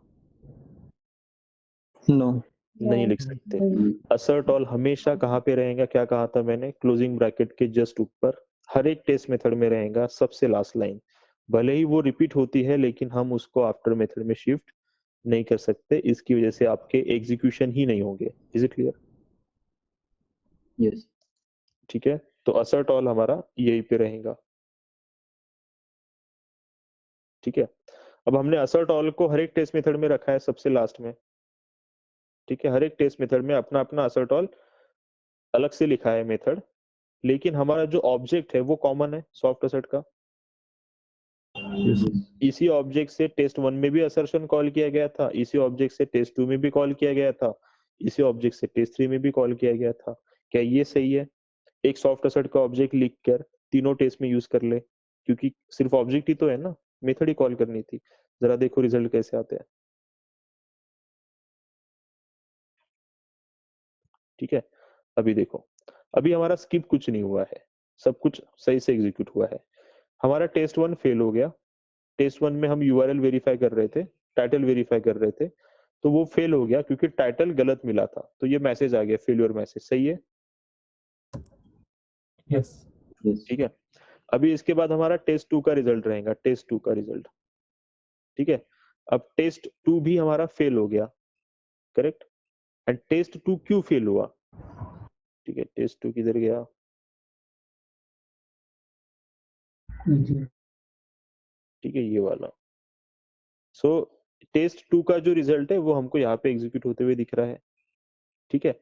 No. नहीं लिख सकते। नहीं। असर्ट ऑल हमेशा कहाँ पे रहेगा? क्या कहा था मैंने? क्लोजिंग ब्रैकेट के जस्ट ऊपर हर एक टेस्ट मेथड में रहेगा, सबसे लास्ट लाइन। भले ही वो रिपीट होती है लेकिन हम उसको आफ्टर मेथड में शिफ्ट नहीं कर सकते, इसकी वजह से आपके एग्जीक्यूशन ही नहीं होंगे। Is it clear? Yes. ठीक है, तो असर्ट ऑल हमारा यही पे रहेगा। ठीक है, अब हमने असर्ट ऑल को हर एक टेस्ट मेथड में रखा है सबसे लास्ट में। ठीक है, हर एक टेस्ट मेथड में अपना अपना असर्ट ऑल अलग से लिखा है मेथड, लेकिन हमारा जो ऑब्जेक्ट है वो कॉमन है सॉफ्ट असर्ट का। Yes. इसी ऑब्जेक्ट से टेस्ट 1 में भी असर्शन कॉल किया गया था, इसी ऑब्जेक्ट से टेस्ट 2 में भी कॉल किया गया था, इसी ऑब्जेक्ट से टेस्ट 3 में भी कॉल किया गया था। क्या ये सही है? एक सॉफ्ट असर्ट का ऑब्जेक्ट लिख कर तीनों टेस्ट में यूज कर ले, क्योंकि सिर्फ ऑब्जेक्ट ही तो है ना, मेथड ही कॉल करनी थी। जरा देखो रिजल्ट कैसे आते हैं। ठीक है, अभी देखो, अभी हमारा स्किप कुछ नहीं हुआ है, सब कुछ सही से एग्जीक्यूट हुआ है। हमारा टेस्ट 1 फेल हो गया। टेस्ट 1 में हम यूआरएल वेरीफाई कर रहे थे, टाइटल वेरीफाई कर रहे थे, तो वो फेल हो गया क्योंकि टाइटल गलत मिला था, तो ये मैसेज आ गया, फेलियर मैसेज। सही है? Yes. Yes. ठीक है, अभी इसके बाद हमारा टेस्ट 2 का रिजल्ट रहेगा, टेस्ट 2 का रिजल्ट। ठीक है, अब टेस्ट 2 भी हमारा फेल हो गया, करेक्ट? एंड टेस्ट 2 क्यों फेल हुआ? ठीक है, टेस्ट 2 किधर गया? ठीक है, ये वाला। सो टेस्ट 2 का जो रिजल्ट है वो हमको यहाँ पे एग्जीक्यूट होते हुए दिख रहा है। ठीक है,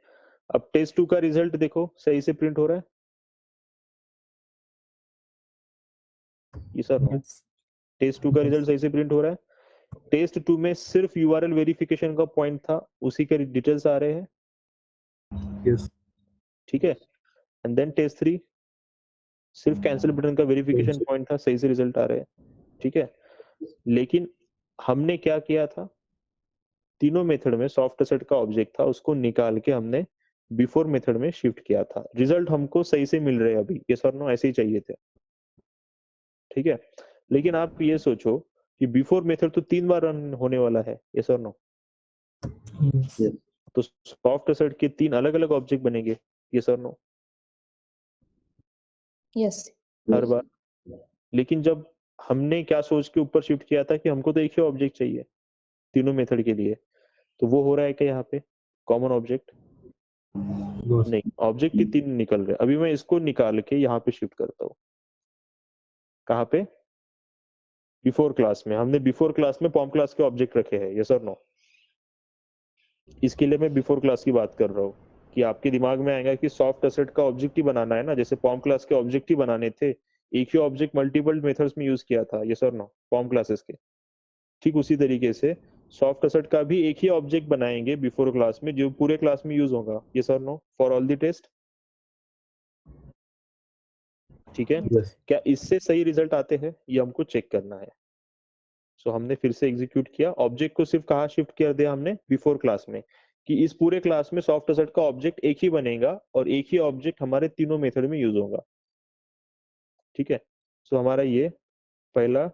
अब टेस्ट 2 का रिजल्ट देखो सही से प्रिंट हो रहा है? ये सर नो, Yes. टेस्ट 2 का रिजल्ट सही से प्रिंट हो रहा है। टेस्ट 2 में सिर्फ यूआरएल वेरिफिकेशन का पॉइंट था, उसी के डिटेल्स आ रहे हैं। Yes. ठीक है, एंड देन टेस्ट 3 सिर्फ कैंसिल बटन का वेरिफिकेशन पॉइंट था, सही से रिजल्ट आ रहे हैं। ठीक है, लेकिन हमने क्या किया था? तीनों मेथड में सॉफ्ट असर्ट का ऑब्जेक्ट था, उसको निकाल के हमने बिफोर मेथड में शिफ्ट किया था। रिजल्ट हमको सही से मिल रहे हैं अभी, ये सर नो ऐसे ही चाहिए थे। ठीक है, लेकिन आप ये सोचो कि बिफोर मेथड तो 3 बार रन होने वाला है, ये सर नो, Yes. Yes. तो सॉफ्ट असर्ट के 3 अलग अलग ऑब्जेक्ट बनेंगे, ये सर नो, यस। हर Yes. बार। लेकिन जब हमने क्या सोच के ऊपर शिफ्ट किया था कि हमको तो एक ही ऑब्जेक्ट चाहिए तीनों मेथड के लिए, तो वो हो रहा है क्या यहाँ पे? Common object Yes. नहीं, ऑब्जेक्ट ही 3 निकल रहे हैं। अभी मैं इसको निकाल के यहाँ पे शिफ्ट करता हूँ। कहाँ पे? बिफोर क्लास में। हमने बिफोर क्लास में पॉम क्लास के ऑब्जेक्ट रखे हैं, यस और नो? इसके लिए मैं बिफोर क्लास की बात कर रहा हूँ कि आपके दिमाग में आएगा कि सॉफ्ट असेट का ऑब्जेक्ट ही बनाना है ना, जैसे पॉम क्लास के ऑब्जेक्ट ही बनाने थे, एक ही ऑब्जेक्ट मल्टीपल मेथड्स में यूज किया था, यस और नो, पॉम क्लासेस के। ठीक उसी तरीके से सॉफ्ट असेट का भी एक ही ऑब्जेक्ट बनाएंगे बिफोर क्लास में, जो पूरे क्लास में यूज होगा, यस और no, for all the test. ठीक है, Yes. क्या इससे सही रिजल्ट आते हैं? ये हमको चेक करना है। सो हमने फिर से एग्जीक्यूट किया, ऑब्जेक्ट को सिर्फ कहाँ शिफ्ट कर दिया हमने? बिफोर क्लास में, कि इस पूरे क्लास में सॉफ्ट असेट का ऑब्जेक्ट एक ही बनेगा और एक ही ऑब्जेक्ट हमारे तीनों मेथड में यूज होगा। ठीक है, सो हमारा ये पहला,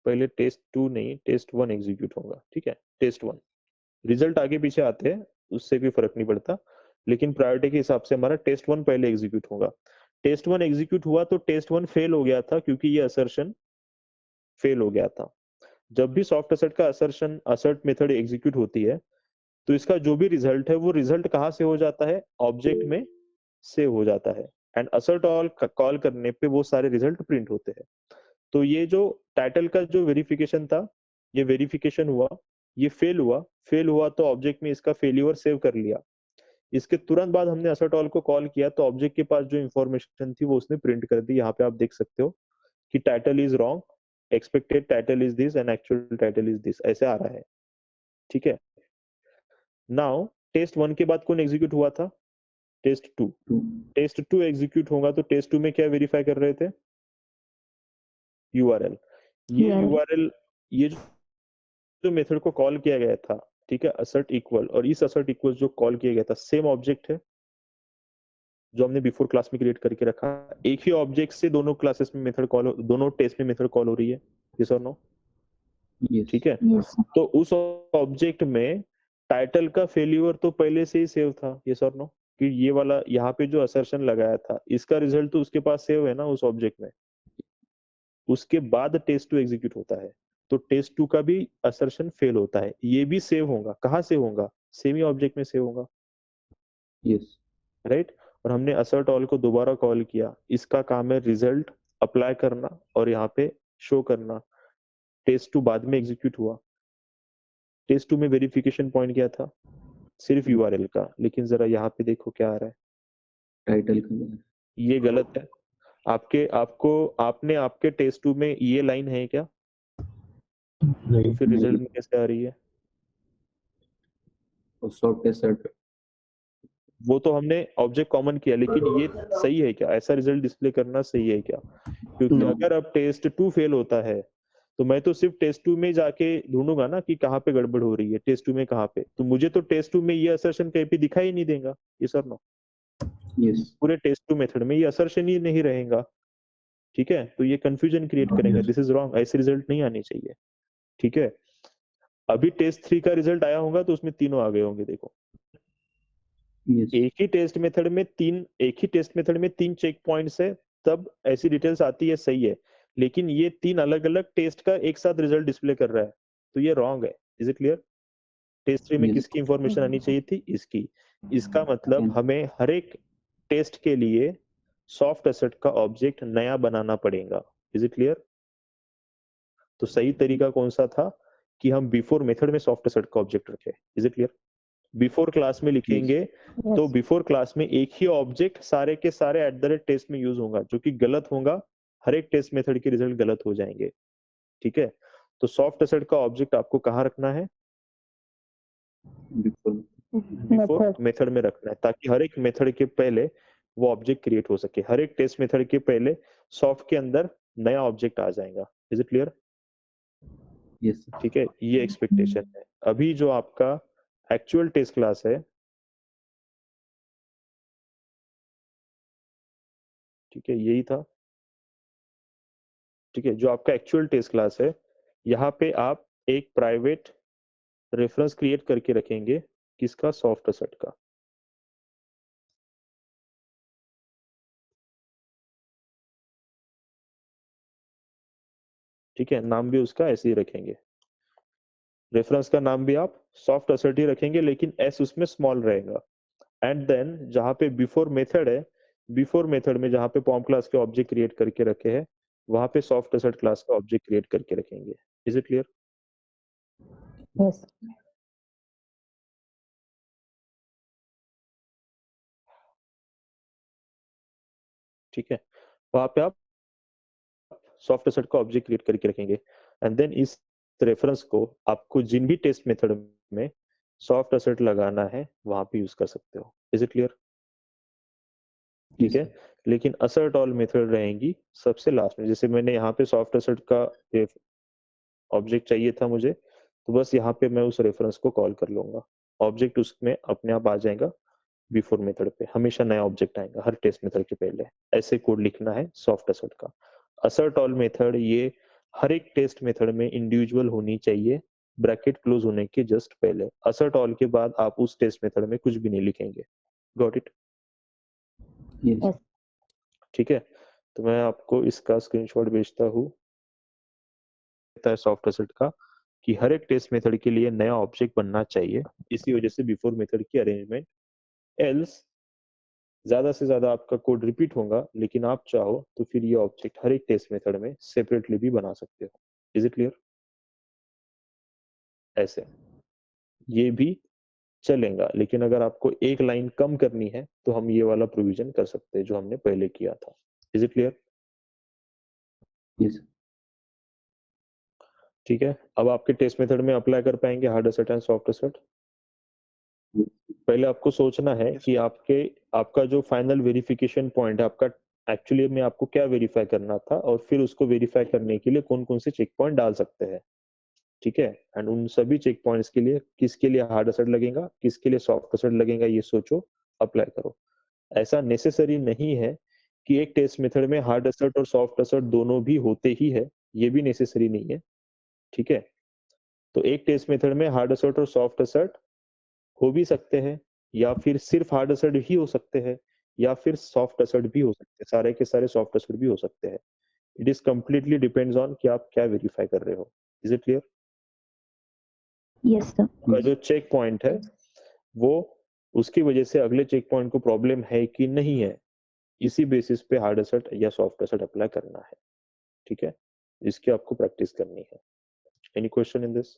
पहले टेस्ट 2 नहीं टेस्ट 1 एग्जीक्यूट होगा। ठीक है, टेस्ट 1 रिजल्ट आगे पीछे आते हैं, उससे भी फर्क नहीं पड़ता, लेकिन प्रायोरिटी के हिसाब से हमारा टेस्ट 1 पहले एग्जीक्यूट होगा। टेस्ट 1 एग्जीक्यूट हुआ तो टेस्ट 1 फेल हो गया था क्योंकि ये असर्शन फेल हो गया था। जब भी सॉफ्ट असर्ट का असर्शन असर्ट मेथड एग्जीक्यूट होती है तो इसका जो भी रिजल्ट है वो रिजल्ट कहाँ से हो जाता है? ऑब्जेक्ट में से हो जाता है, एंड असर्ट ऑल कॉल करने पे वो सारे रिजल्ट प्रिंट होते हैं। तो ये जो टाइटल का जो वेरिफिकेशन था, ये वेरिफिकेशन हुआ, ये फेल हुआ, फेल हुआ तो ऑब्जेक्ट में इसका फेल्यूर सेव कर लिया। इसके तुरंत बाद हमने assert all को कॉल किया तो ऑब्जेक्ट के पास जो इंफॉर्मेशन थी वो उसने प्रिंट कर दी। यहाँ पे आप देख सकते हो कि title is wrong, expected title is this and actual title is this, ऐसे आ रहा है। ठीक है, नाउ टेस्ट 1 के बाद कौन एग्जीक्यूट हुआ था? टेस्ट 2। 2 टेस्ट 2 एग्जीक्यूट होगा तो टेस्ट 2 में क्या वेरीफाई कर रहे थे? URL। ये URL। URL, ये जो मेथड को कॉल किया गया था, ठीक है, assert equal, और इस assert equal जो कॉल किया गया था सेम ऑब्जेक्ट है जो हमने बिफोर क्लास में क्रिएट करके रखा। एक ही ऑब्जेक्ट से दोनों क्लासेस में मेथड कॉल, दोनों टेस्ट में मेथड कॉल हो रही है, यस और नो? yes ठीक है, Yes, sir. तो उस ऑब्जेक्ट में टाइटल का फेल्यूर तो पहले से ही सेव था, यस और नो? कि ये वाला यहाँ पे जो असर्शन लगाया था इसका रिजल्ट तो उसके पास सेव है ना उस ऑब्जेक्ट में। उसके बाद टेस्ट 2 एग्जीक्यूट होता है तो टेस्ट 2 का भी असर्शन फेल होता है, ये भी सेव होगा। कहाँ सेव होगा? सेम ही ऑब्जेक्ट में सेव होगा, yes राइट? और हमने assert all को दोबारा कॉल किया, इसका काम है रिजल्ट अप्लाई करना और यहाँ पे शो करना। टेस्ट 2 बाद में एग्जीक्यूट हुआ। टेस्ट 2 में वेरिफिकेशन पॉइंट क्या था? सिर्फ URL का, लेकिन जरा यहाँ पे देखो क्या आ रहा है, टाइटल का ये गलत है। आपने आपके टेस्ट 2 में ये लाइन है क्या? तो नहीं, फिर रिजल्ट में कैसे आ रही है? और शॉर्ट टेस्ट वो तो हमने ऑब्जेक्ट कॉमन किया, लेकिन ये सही है क्या? ऐसा रिजल्ट डिस्प्ले करना सही है क्या? क्योंकि No. अगर अब टेस्ट 2 फेल होता है तो मैं तो सिर्फ टेस्ट 2 में जाके ढूंढूंगा ना कि कहाँ पे गड़बड़ हो रही है, टेस्ट 2 में कहाँ पे, तो मुझे तो टेस्ट 2 में ये असर्शन कहीं पे दिखाई नहीं देगा, ये सर नो। yes पूरे टेस्ट 2 मेथड में ये असर्शन ही नहीं रहेगा। ठीक है, तो ये कंफ्यूजन क्रिएट करेंगे, दिस इज रॉन्ग, ऐसे रिजल्ट नहीं आने चाहिए। ठीक है, अभी टेस्ट 3 का रिजल्ट आया होगा तो उसमें तीनों आ गए होंगे। देखो, yes एक ही टेस्ट मेथड में 3 चेक पॉइंट्स है, तब ऐसी डिटेल्स आती है, सही है, लेकिन ये 3 अलग अलग टेस्ट का एक साथ रिजल्ट डिस्प्ले कर रहा है, तो ये रॉन्ग है। Is it clear? टेस्ट 3 में Yes. किसकी इंफॉर्मेशन आनी चाहिए थी? इसकी। इसका मतलब हमें हर एक टेस्ट के लिए सॉफ्ट एसेट का ऑब्जेक्ट नया बनाना पड़ेगा। Is it clear? तो सही तरीका कौन सा था कि हम बिफोर मेथड में सॉफ्ट एसेट का ऑब्जेक्ट रखें। Is it clear? Before class में लिखेंगे तो Yes. बिफोर क्लास में एक ही ऑब्जेक्ट सारे के सारे एट द रेट टेस्ट में यूज होगा, जो कि गलत होगा। हर एक टेस्ट मेथड के रिजल्ट गलत हो जाएंगे। ठीक है, तो सॉफ्ट एसेट का ऑब्जेक्ट आपको कहाँ रखना है? before before Method. मेथड में रखना है, ताकि हर एक मेथड के पहले वो ऑब्जेक्ट क्रिएट हो सके। हर एक टेस्ट मेथड के पहले सॉफ्ट के अंदर नया ऑब्जेक्ट आ जाएगा। Is it clear? yes sir. ठीक है, ये एक्सपेक्टेशन है। अभी जो आपका एक्चुअल टेस्ट क्लास है, ठीक है, यही था। ठीक है, जो आपका एक्चुअल टेस्ट क्लास है, यहाँ पे आप एक प्राइवेट रेफरेंस क्रिएट करके रखेंगे, किसका? सॉफ्ट एसेट का। ठीक है, नाम भी उसका ऐसे ही रखेंगे, रेफरेंस का नाम भी आप सॉफ्ट एसेट ही रखेंगे, लेकिन एस उसमें स्मॉल रहेगा। एंड देन जहाँ पे बिफोर मेथड है, बिफोर मेथड में जहाँ पे पॉम क्लास के ऑब्जेक्ट क्रिएट करके रखे हैं, वहां पे सॉफ्ट एसेट क्लास का ऑब्जेक्ट क्रिएट करके रखेंगे। Is it clear? Yes. ठीक है, वहां पे आप सॉफ्ट एसेट का ऑब्जेक्ट क्रिएट करके रखेंगे, एंड देन इस रेफरेंस को आपको जिन भी टेस्ट मेथड में सॉफ्ट एसेट लगाना है वहां पे यूज कर सकते हो। Is it clear? ठीक yes है, लेकिन असर्ट ऑल मेथड रहेंगी सबसे लास्ट में। जैसे मैंने यहाँ पे सॉफ्ट एसेट का ऑब्जेक्ट चाहिए था मुझे, तो बस यहाँ पे मैं उस रेफरेंस को कॉल कर लूंगा, ऑब्जेक्ट उसमें अपने आप आ जाएगा। बिफोर मेथड पे हमेशा नया ऑब्जेक्ट आएगा हर टेस्ट मेथड के पहले। ऐसे कोड लिखना है सॉफ्ट एसेट का। असर्ट ऑल मेथड ये हर एक टेस्ट मेथड में इंडिविजुअल होनी चाहिए, ब्रैकेट क्लोज होने के जस्ट पहले। असर्ट ऑल के बाद आप उस टेस्ट मेथड में कुछ भी नहीं लिखेंगे। Got it? yes Yes. ठीक है, तो मैं आपको इसका स्क्रीनशॉट भेजता हूँ सॉफ्ट एसेट का, कि हर एक टेस्ट मेथड के लिए नया ऑब्जेक्ट बनना चाहिए। इसी वजह से बिफोर मेथड की अरेंजमेंट, एल्स ज्यादा से ज्यादा आपका कोड रिपीट होगा, लेकिन आप चाहो तो फिर ये ऑब्जेक्ट हर एक टेस्ट मेथड में सेपरेटली भी बना सकते हो। Is it clear? ऐसे ये भी चलेगा, लेकिन अगर आपको एक लाइन कम करनी है तो हम ये वाला प्रोविजन कर सकते हैं जो हमने पहले किया था। Is it clear? Yes. ठीक है, अब आपके टेस्ट मेथड में अप्लाई कर पाएंगे hard asset and soft asset. पहले आपको सोचना है कि आपका जो फाइनल वेरिफिकेशन पॉइंट है, आपका एक्चुअली में आपको क्या वेरीफाई करना था और फिर उसको वेरीफाई करने के लिए कौन कौन से चेक पॉइंट डाल सकते हैं। ठीक है, एंड उन सभी चेक पॉइंट्स के लिए किसके लिए हार्ड एसेट लगेगा, किसके लिए सॉफ्ट एसेट लगेगा, ये सोचो, अप्लाई करो। ऐसा नेसेसरी नहीं है कि एक टेस्ट मेथड में हार्ड एसेट और सॉफ्ट एसेट दोनों भी होते ही है, ये भी नेसेसरी नहीं है। ठीक है, तो एक टेस्ट मेथड में हार्ड एसेट और सॉफ्ट एसेट हो भी सकते हैं, या फिर सिर्फ हार्ड एसेट ही हो सकते हैं, या फिर सॉफ्ट एसेट भी हो सकते हैं, सारे के सारे सॉफ्ट एसेट भी हो सकते हैं। It is completely depends on कि आप क्या वेरीफाई कर रहे हो। Is it clear? Yes, sir. का जो चेक पॉइंट है वो उसकी वजह से अगले चेक पॉइंट को प्रॉब्लम है कि नहीं है, इसी बेसिस पे हार्ड एसेट या सॉफ्ट एसेट अप्लाई करना है। ठीक है, इसकी आपको प्रैक्टिस करनी है। Any question in this?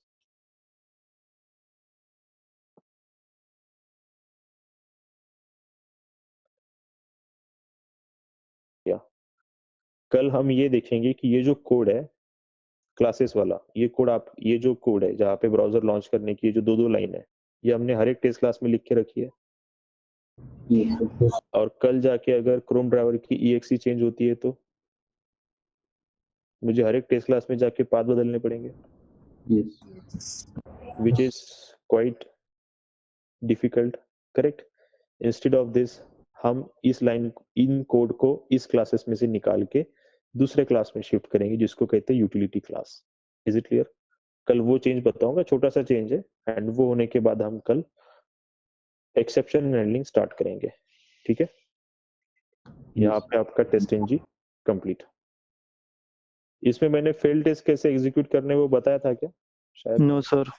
या कल हम ये देखेंगे कि ये जो कोड है क्लासेस वाला, ये जो कोड है जहाँ पे ब्राउजर लॉन्च करने की जो दो लाइन है, ये हमने हर एक टेस्ट क्लास में लिख के रखी है। Yes, sir. और कल जाके अगर क्रोम ड्राइवर की EXE चेंज होती है तो मुझे हर एक टेस्ट क्लास में जाके पाथ बदलने पड़ेंगे, Yes. which is quite difficult, correct? Instead of this, हम इन कोड को इस क्लासेस में से निकाल के दूसरे क्लास में शिफ्ट करेंगे जिसको कहते हैं utility class. Is it clear? कल वो चेंज बताऊंगा, छोटा सा चेंज है, एंड वो होने के बाद हम कल एक्सेप्शन हैंडलिंग स्टार्ट करेंगे। ठीक है, यहाँ पे आपका टेस्ट एनजी कंप्लीट। इसमें मैंने फेल टेस्ट कैसे एग्जीक्यूट करने वो बताया था क्या? शायद नो सर।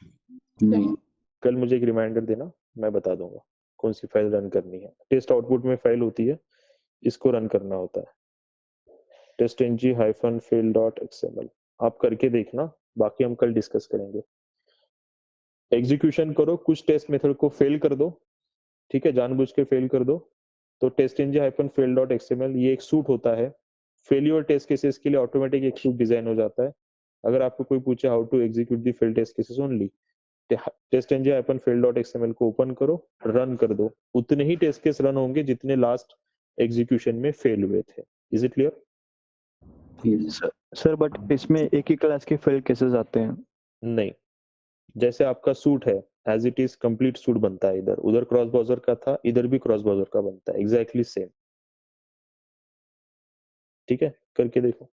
नहीं. कल मुझे एक रिमाइंडर देना, मैं बता दूंगा कौन सी फाइल रन करनी है। टेस्ट आउटपुट में फाइल होती है, इसको रन करना होता है, testng-fail.xml। आप करके देखना, बाकी हम कल डिस्कस करेंगे। एग्जीक्यूशन करो, कुछ टेस्ट मेथड को फेल कर दो, ठीक है, जानबूझ के फेल कर दो, तो testng-fail.xml ये एक सूट होता है। फेलियर टेस्ट केसेस के लिए ऑटोमेटिक एक सूट डिजाइन हो जाता है। अगर आपको कोई पूछे how to execute the fail test cases only, testng-fail.xml को ओपन करो, रन कर दो, उतने ही टेस्ट केस रन होंगे जितने लास्ट एग्जीक्यूशन में फेल हुए थे। Is it clear? Yes. Sir but इसमें एक ही क्लास के फेल केसेस आते हैं। नहीं, जैसे आपका सूट है as it is complete suite बनता है, इधर उधर क्रॉस ब्राउजर का था, इधर भी क्रॉस ब्राउजर का बनता है, एग्जैक्टली सेम। ठीक है, करके देखो।